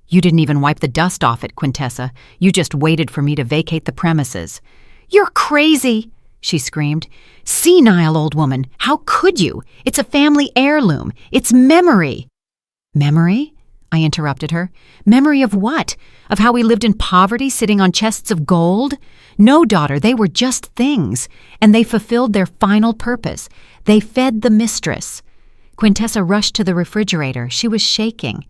"You didn't even wipe the dust off it, Quintessa. You just waited for me to vacate the premises." "You're crazy," she screamed. "Senile old woman, how could you? It's a family heirloom. It's memory." "Memory?" I interrupted her. "Memory of what? Of how we lived in poverty sitting on chests of gold? No, daughter, they were just things, and they fulfilled their final purpose. They fed the mistress." Quintessa rushed to the refrigerator. She was shaking.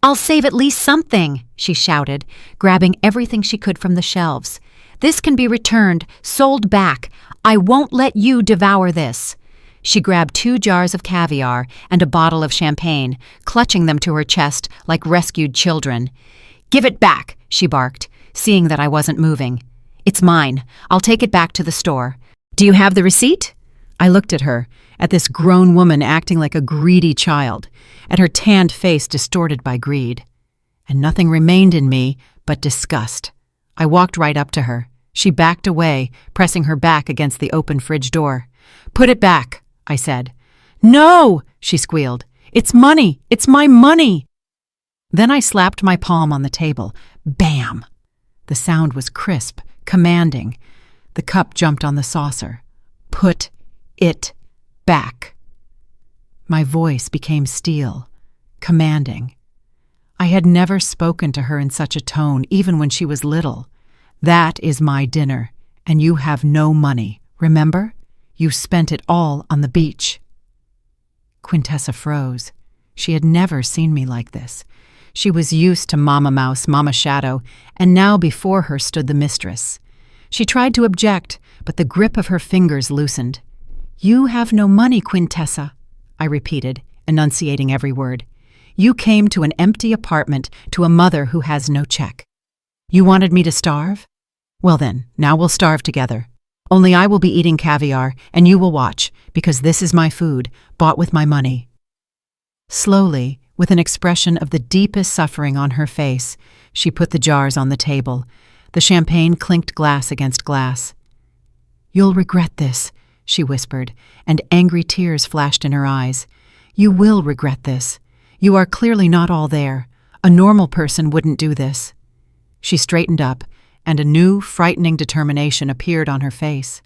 "I'll save at least something," she shouted, grabbing everything she could from the shelves. "This can be returned, sold back. I won't let you devour this." She grabbed 2 jars of caviar and a bottle of champagne, clutching them to her chest like rescued children. "Give it back," she barked, seeing that I wasn't moving. "It's mine. I'll take it back to the store. Do you have the receipt?" I looked at her, at this grown woman acting like a greedy child, at her tanned face distorted by greed. And nothing remained in me but disgust. I walked right up to her. She backed away, pressing her back against the open fridge door. "Put it back," I said. "No," she squealed. "It's money. It's my money." Then I slapped my palm on the table. Bam! The sound was crisp, commanding. The cup jumped on the saucer. "Put it back." My voice became steel. commanding. I had never spoken to her in such a tone, even when she was little. "That is my dinner, and you have no money, remember? You spent it all on the beach." Quintessa froze. She had never seen me like this. She was used to Mama Mouse, Mama Shadow, and now before her stood the mistress. She tried to object, but the grip of her fingers loosened. "You have no money, Quintessa," I repeated, enunciating every word. "You came to an empty apartment to a mother who has no check. You wanted me to starve? Well then, now we'll starve together. Only I will be eating caviar, and you will watch, because this is my food, bought with my money." Slowly, with an expression of the deepest suffering on her face, she put the jars on the table. The champagne clinked glass against glass. "You'll regret this," she whispered, and angry tears flashed in her eyes. "You will regret this. You are clearly not all there. A normal person wouldn't do this." She straightened up, and a new, frightening determination appeared on her face.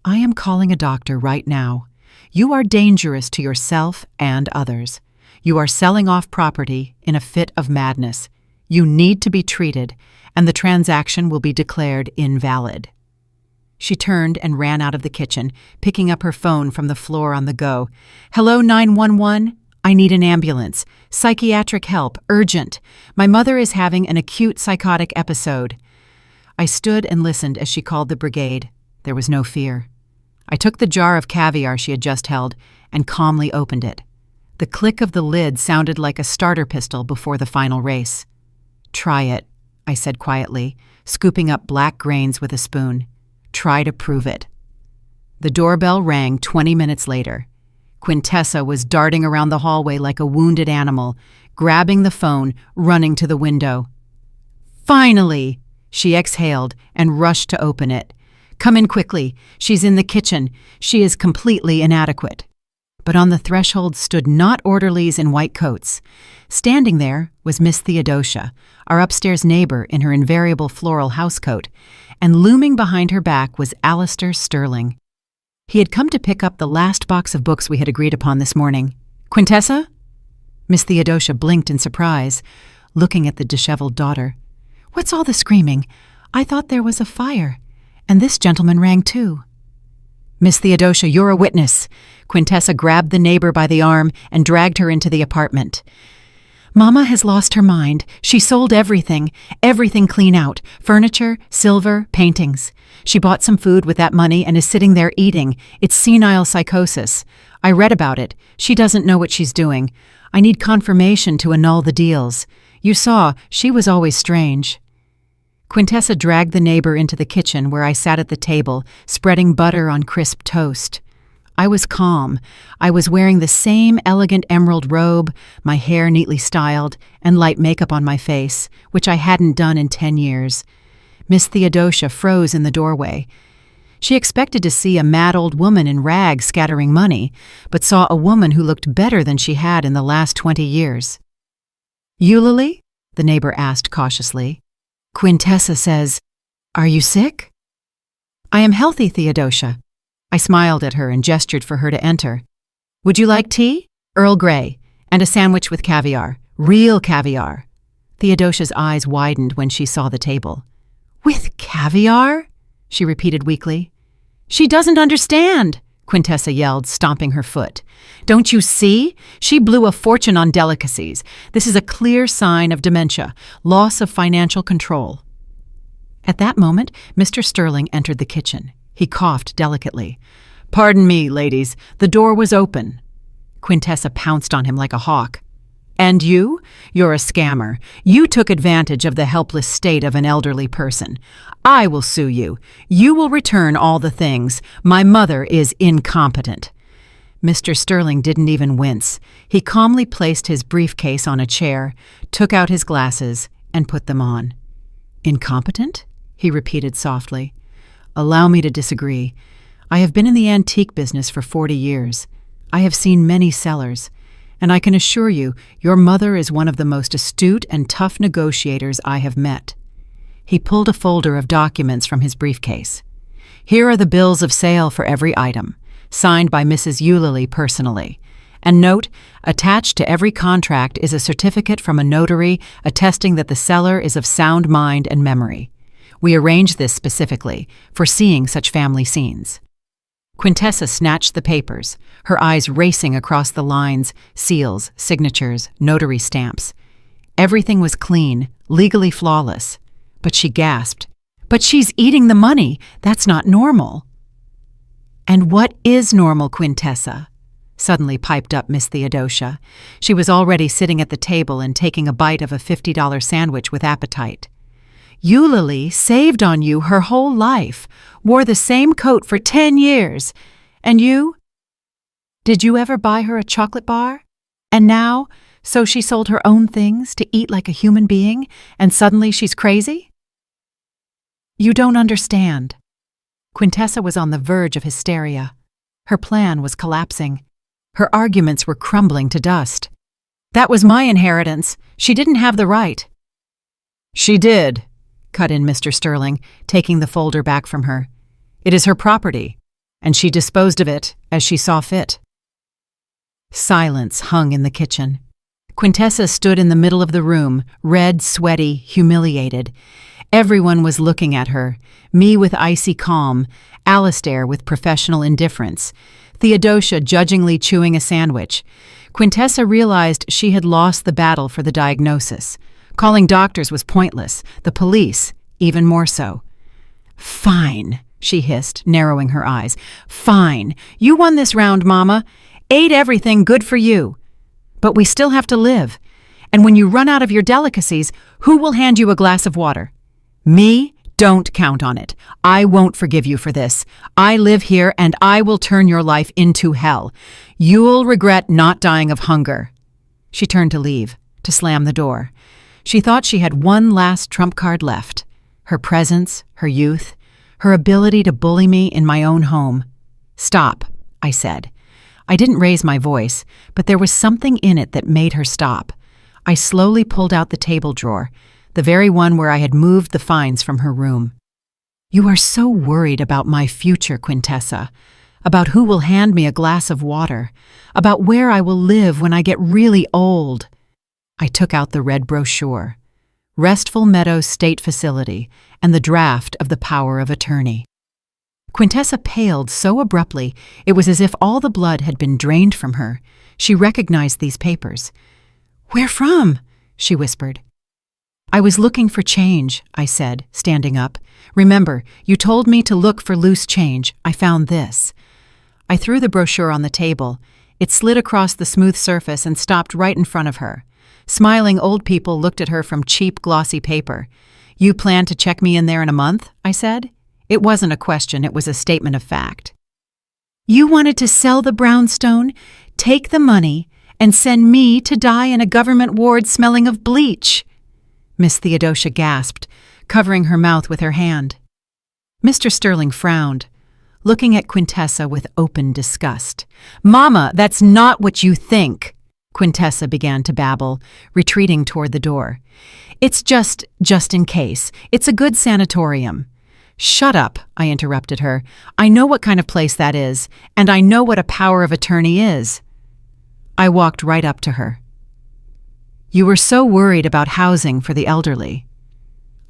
"I am calling a doctor right now. You are dangerous to yourself and others. You are selling off property in a fit of madness. You need to be treated, and the transaction will be declared invalid." She turned and ran out of the kitchen, picking up her phone from the floor on the go. "Hello, 911? I need an ambulance. Psychiatric help, urgent. My mother is having an acute psychotic episode." I stood and listened as she called the brigade. There was no fear. I took the jar of caviar she had just held and calmly opened it. The click of the lid sounded like a starter pistol before the final race. "Try it," I said quietly, scooping up black grains with a spoon. "Try to prove it." The doorbell rang 20 minutes later. Quintessa was darting around the hallway like a wounded animal, grabbing the phone, running to the window. "Finally!" She exhaled and rushed to open it. "Come in quickly. She's in the kitchen. She is completely inadequate." But on the threshold stood not orderlies in white coats. Standing there was Miss Theodosia, our upstairs neighbor in her invariable floral housecoat, and looming behind her back was Alistair Sterling. He had come to pick up the last box of books we had agreed upon this morning. "Quintessa?" Miss Theodosia blinked in surprise, looking at the disheveled daughter. "What's all the screaming? I thought there was a fire, and this gentleman rang too." "Miss Theodosia, you're a witness." Quintessa grabbed the neighbor by the arm and dragged her into the apartment. "Mama has lost her mind. She sold everything clean out, furniture, silver, paintings. She bought some food with that money and is sitting there eating. It's senile psychosis. I read about it. She doesn't know what she's doing. I need confirmation to annul the deals. You saw, she was always strange." Quintessa dragged the neighbor into the kitchen where I sat at the table, spreading butter on crisp toast. I was calm. I was wearing the same elegant emerald robe, my hair neatly styled, and light makeup on my face, which I hadn't done in 10 years. Miss Theodosia froze in the doorway. She expected to see a mad old woman in rags scattering money, but saw a woman who looked better than she had in the last 20 years. "Eulalie?" the neighbor asked cautiously. "Quintessa says, are you sick?" "I am healthy, Theodosia." I smiled at her and gestured for her to enter. "Would you like tea? Earl Grey, and a sandwich with caviar. Real caviar." Theodosia's eyes widened when she saw the table. "With caviar?" she repeated weakly. "She doesn't understand," Quintessa yelled, stomping her foot. "Don't you see? She blew a fortune on delicacies. This is a clear sign of dementia, loss of financial control." At that moment, Mr. Sterling entered the kitchen. He coughed delicately. "Pardon me, ladies. The door was open." Quintessa pounced on him like a hawk. "And you? You're a scammer. You took advantage of the helpless state of an elderly person. I will sue you. You will return all the things. My mother is incompetent." Mr. Sterling didn't even wince. He calmly placed his briefcase on a chair, took out his glasses, and put them on. "Incompetent?" he repeated softly. "Allow me to disagree. I have been in the antique business for 40 years. I have seen many sellers, and I can assure you your mother is one of the most astute and tough negotiators I have met." He pulled a folder of documents from his briefcase. "Here are the bills of sale for every item, signed by Mrs. Eulalie personally, And note, attached to every contract is a certificate from a notary attesting that the seller is of sound mind and memory. We arranged this specifically, foreseeing such family scenes. Quintessa snatched the papers, her eyes racing across the lines, seals, signatures, notary stamps. Everything was clean, legally flawless. But she gasped, "But she's eating the money. That's not normal." "And what is normal, Quintessa?" suddenly piped up Miss Theodosia. She was already sitting at the table and taking a bite of a $50 sandwich with appetite. "Eulalie saved on you her whole life, wore the same coat for 10 years. And you? Did you ever buy her a chocolate bar? And now, so she sold her own things to eat like a human being, and suddenly she's crazy?" "You don't understand." Quintessa was on the verge of hysteria. Her plan was collapsing. Her arguments were crumbling to dust. "That was my inheritance. She didn't have the right." "She did," cut in Mr. Sterling, taking the folder back from her. "It is her property, and she disposed of it as she saw fit." Silence hung in the kitchen. Quintessa stood in the middle of the room, red, sweaty, humiliated. Everyone was looking at her, me with icy calm, Alastair with professional indifference, Theodosia judgingly chewing a sandwich. Quintessa realized she had lost the battle for the diagnosis. Calling doctors was pointless, the police even more so. "Fine," she hissed, narrowing her eyes. "Fine. You won this round, Mama. Ate everything, good for you. But we still have to live. And when you run out of your delicacies, who will hand you a glass of water? Me? Don't count on it. I won't forgive you for this. I live here and I will turn your life into hell. You'll regret not dying of hunger." She turned to leave, to slam the door. She thought she had one last trump card left. Her presence, her youth, her ability to bully me in my own home. "Stop," I said. I didn't raise my voice, but there was something in it that made her stop. I slowly pulled out the table drawer, the very one where I had moved the finds from her room. "You are so worried about my future, Quintessa, about who will hand me a glass of water, about where I will live when I get really old." I took out the red brochure, Restful Meadows State Facility, and the draft of the power of attorney. Quintessa paled so abruptly it was as if all the blood had been drained from her. She recognized these papers. "Where from?" she whispered. "I was looking for change," I said, standing up. "Remember, you told me to look for loose change. I found this." I threw the brochure on the table. It slid across the smooth surface and stopped right in front of her. Smiling old people looked at her from cheap, glossy paper. "You plan to check me in there in a month?" I said. It wasn't a question, it was a statement of fact. "You wanted to sell the brownstone, take the money, and send me to die in a government ward smelling of bleach." Miss Theodosia gasped, covering her mouth with her hand. Mr. Sterling frowned, looking at Quintessa with open disgust. "Mama, that's not what you think," Quintessa began to babble, retreating toward the door. "It's just in case. It's a good sanatorium." "Shut up," I interrupted her. "I know what kind of place that is, and I know what a power of attorney is." I walked right up to her. "You were so worried about housing for the elderly."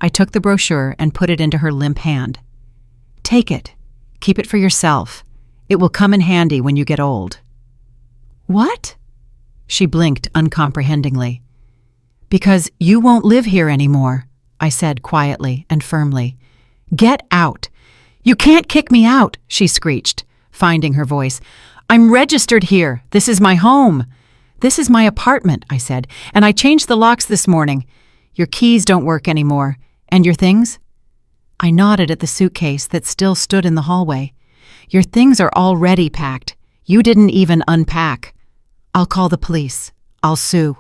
I took the brochure and put it into her limp hand. "Take it. Keep it for yourself. It will come in handy when you get old." "What?" She blinked uncomprehendingly. "Because you won't live here anymore," I said quietly and firmly. "Get out." "You can't kick me out," she screeched, finding her voice. "I'm registered here. This is my home." "This is my apartment," I said, "and I changed the locks this morning. Your keys don't work anymore. And your things?" I nodded at the suitcase that still stood in the hallway. "Your things are already packed. You didn't even unpack." "I'll call the police. I'll sue."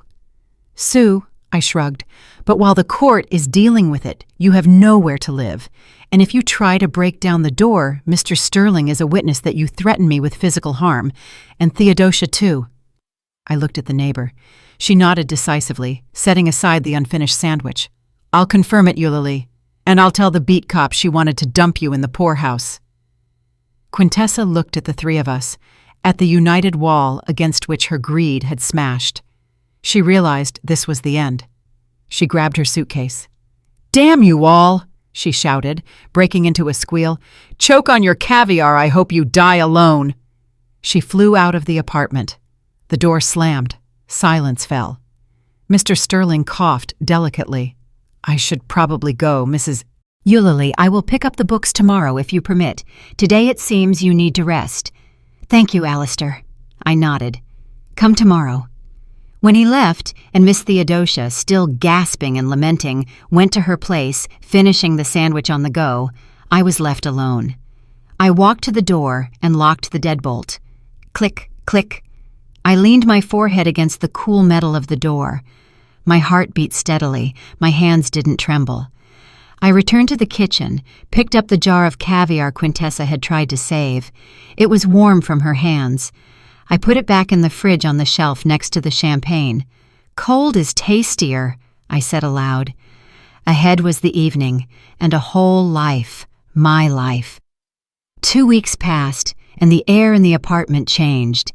"Sue?" I shrugged. "But while the court is dealing with it, you have nowhere to live. And if you try to break down the door, Mr. Sterling is a witness that you threaten me with physical harm. And Theodosia, too." I looked at the neighbor. She nodded decisively, setting aside the unfinished sandwich. "I'll confirm it, Eulalie. And I'll tell the beat cop she wanted to dump you in the poorhouse." Quintessa looked at the three of us. at the united wall against which her greed had smashed. She realized this was the end. She grabbed her suitcase. "Damn you all!" she shouted, breaking into a squeal. "Choke on your caviar, I hope you die alone!" She flew out of the apartment. The door slammed. Silence fell. Mr. Sterling coughed delicately. "I should probably go, Mrs. Eulalie, I will pick up the books tomorrow if you permit. Today it seems you need to rest." "Thank you, Alistair." I nodded. "Come tomorrow." When he left, and Miss Theodosia, still gasping and lamenting, went to her place, finishing the sandwich on the go, I was left alone. I walked to the door and locked the deadbolt. Click, click. I leaned my forehead against the cool metal of the door. My heart beat steadily. My hands didn't tremble. I returned to the kitchen, picked up the jar of caviar Quintessa had tried to save. It was warm from her hands. I put it back in the fridge on the shelf next to the champagne. "Cold is tastier," I said aloud. Ahead was the evening, and a whole life, my life. 2 weeks passed, and the air in the apartment changed.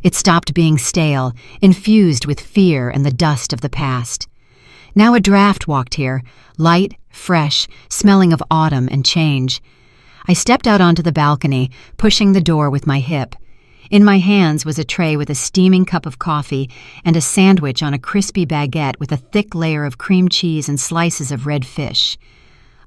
It stopped being stale, infused with fear and the dust of the past. Now a draft walked here, light, fresh, smelling of autumn and change. I stepped out onto the balcony, pushing the door with my hip. In my hands was a tray with a steaming cup of coffee and a sandwich on a crispy baguette with a thick layer of cream cheese and slices of red fish.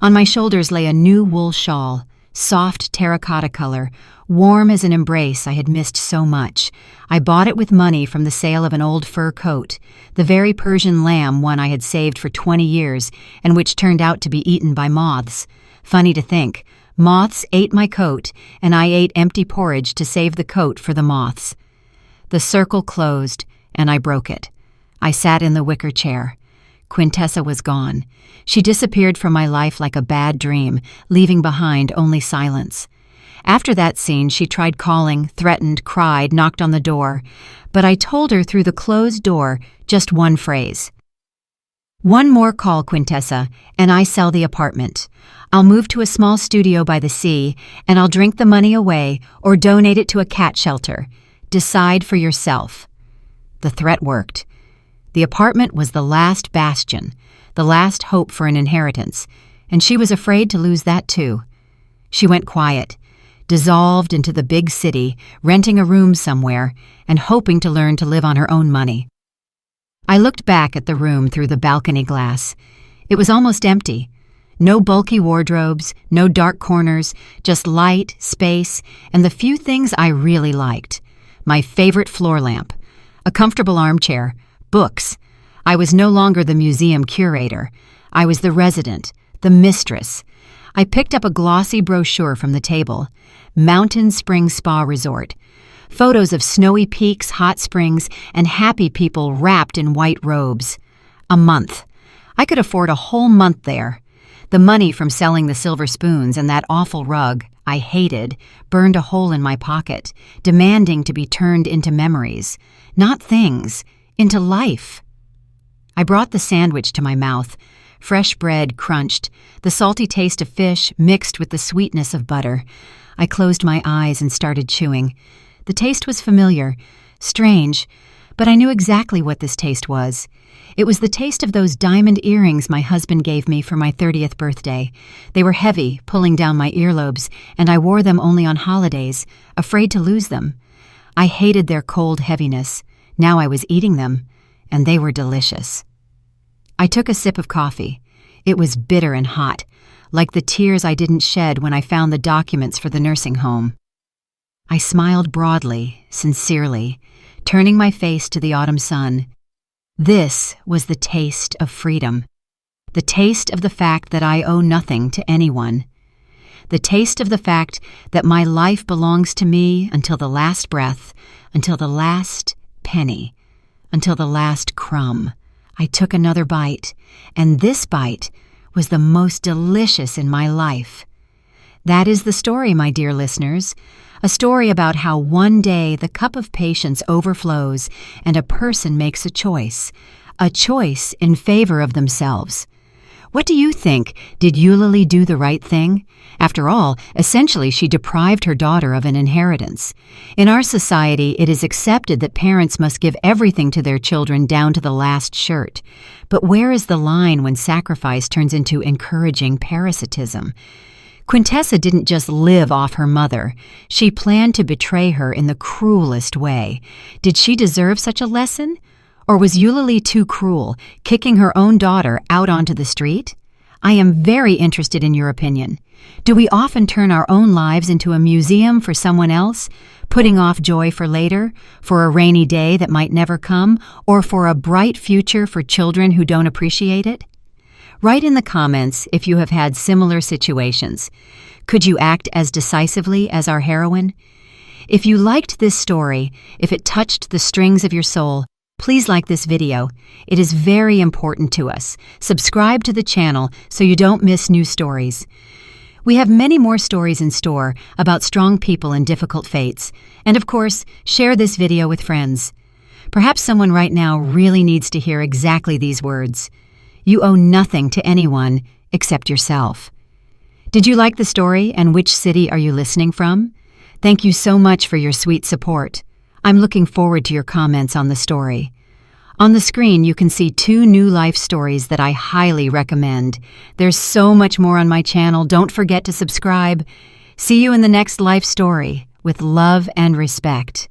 On my shoulders lay a new wool shawl, soft terracotta color, warm as an embrace I had missed so much. I bought it with money from the sale of an old fur coat, the very Persian lamb one I had saved for 20 years and which turned out to be eaten by moths. Funny to think. Moths ate my coat, and I ate empty porridge to save the coat for the moths. The circle closed, and I broke it. I sat in the wicker chair. Quintessa was gone. She disappeared from my life like a bad dream, leaving behind only silence. After that scene, she tried calling, threatened, cried, knocked on the door. But I told her through the closed door just one phrase. "One more call, Quintessa, and I sell the apartment. I'll move to a small studio by the sea, and I'll drink the money away or donate it to a cat shelter. Decide for yourself." The threat worked. The apartment was the last bastion, the last hope for an inheritance, and she was afraid to lose that too. She went quiet, dissolved into the big city, renting a room somewhere, and hoping to learn to live on her own money. I looked back at the room through the balcony glass. It was almost empty. No bulky wardrobes, no dark corners, just light, space, and the few things I really liked. My favorite floor lamp, a comfortable armchair, books. I was no longer the museum curator. I was the resident, the mistress. I picked up a glossy brochure from the table. Mountain Spring Spa Resort. Photos of snowy peaks, hot springs, and happy people wrapped in white robes. A month. I could afford a whole month there. The money from selling the silver spoons and that awful rug I hated burned a hole in my pocket, demanding to be turned into memories, not things, into life. I brought the sandwich to my mouth. Fresh bread crunched, the salty taste of fish mixed with the sweetness of butter. I closed my eyes and started chewing. The taste was familiar, strange, but I knew exactly what this taste was. It was the taste of those diamond earrings my husband gave me for my 30th birthday. They were heavy, pulling down my earlobes, and I wore them only on holidays, afraid to lose them. I hated their cold heaviness. Now I was eating them, and they were delicious. I took a sip of coffee. It was bitter and hot, like the tears I didn't shed when I found the documents for the nursing home. I smiled broadly, sincerely, turning my face to the autumn sun. This was the taste of freedom, the taste of the fact that I owe nothing to anyone, the taste of the fact that my life belongs to me until the last breath, until the last penny, until the last crumb. I took another bite, and this bite was the most delicious in my life. That is the story, my dear listeners, a story about how one day the cup of patience overflows and a person makes a choice in favor of themselves. What do you think? Did Eulalie do the right thing? After all, essentially she deprived her daughter of an inheritance. In our society, it is accepted that parents must give everything to their children down to the last shirt. But where is the line when sacrifice turns into encouraging parasitism? Quintessa didn't just live off her mother. She planned to betray her in the cruelest way. Did she deserve such a lesson? Or was Eulalie too cruel, kicking her own daughter out onto the street? I am very interested in your opinion. Do we often turn our own lives into a museum for someone else, putting off joy for later, for a rainy day that might never come, or for a bright future for children who don't appreciate it? Write in the comments if you have had similar situations. Could you act as decisively as our heroine? If you liked this story, if it touched the strings of your soul, please like this video. It is very important to us. Subscribe to the channel so you don't miss new stories. We have many more stories in store about strong people and difficult fates. And of course, share this video with friends. Perhaps someone right now really needs to hear exactly these words. You owe nothing to anyone except yourself. Did you like the story, and which city are you listening from? Thank you so much for your sweet support. I'm looking forward to your comments on the story. On the screen, you can see 2 new life stories that I highly recommend. There's so much more on my channel. Don't forget to subscribe. See you in the next life story. With love and respect.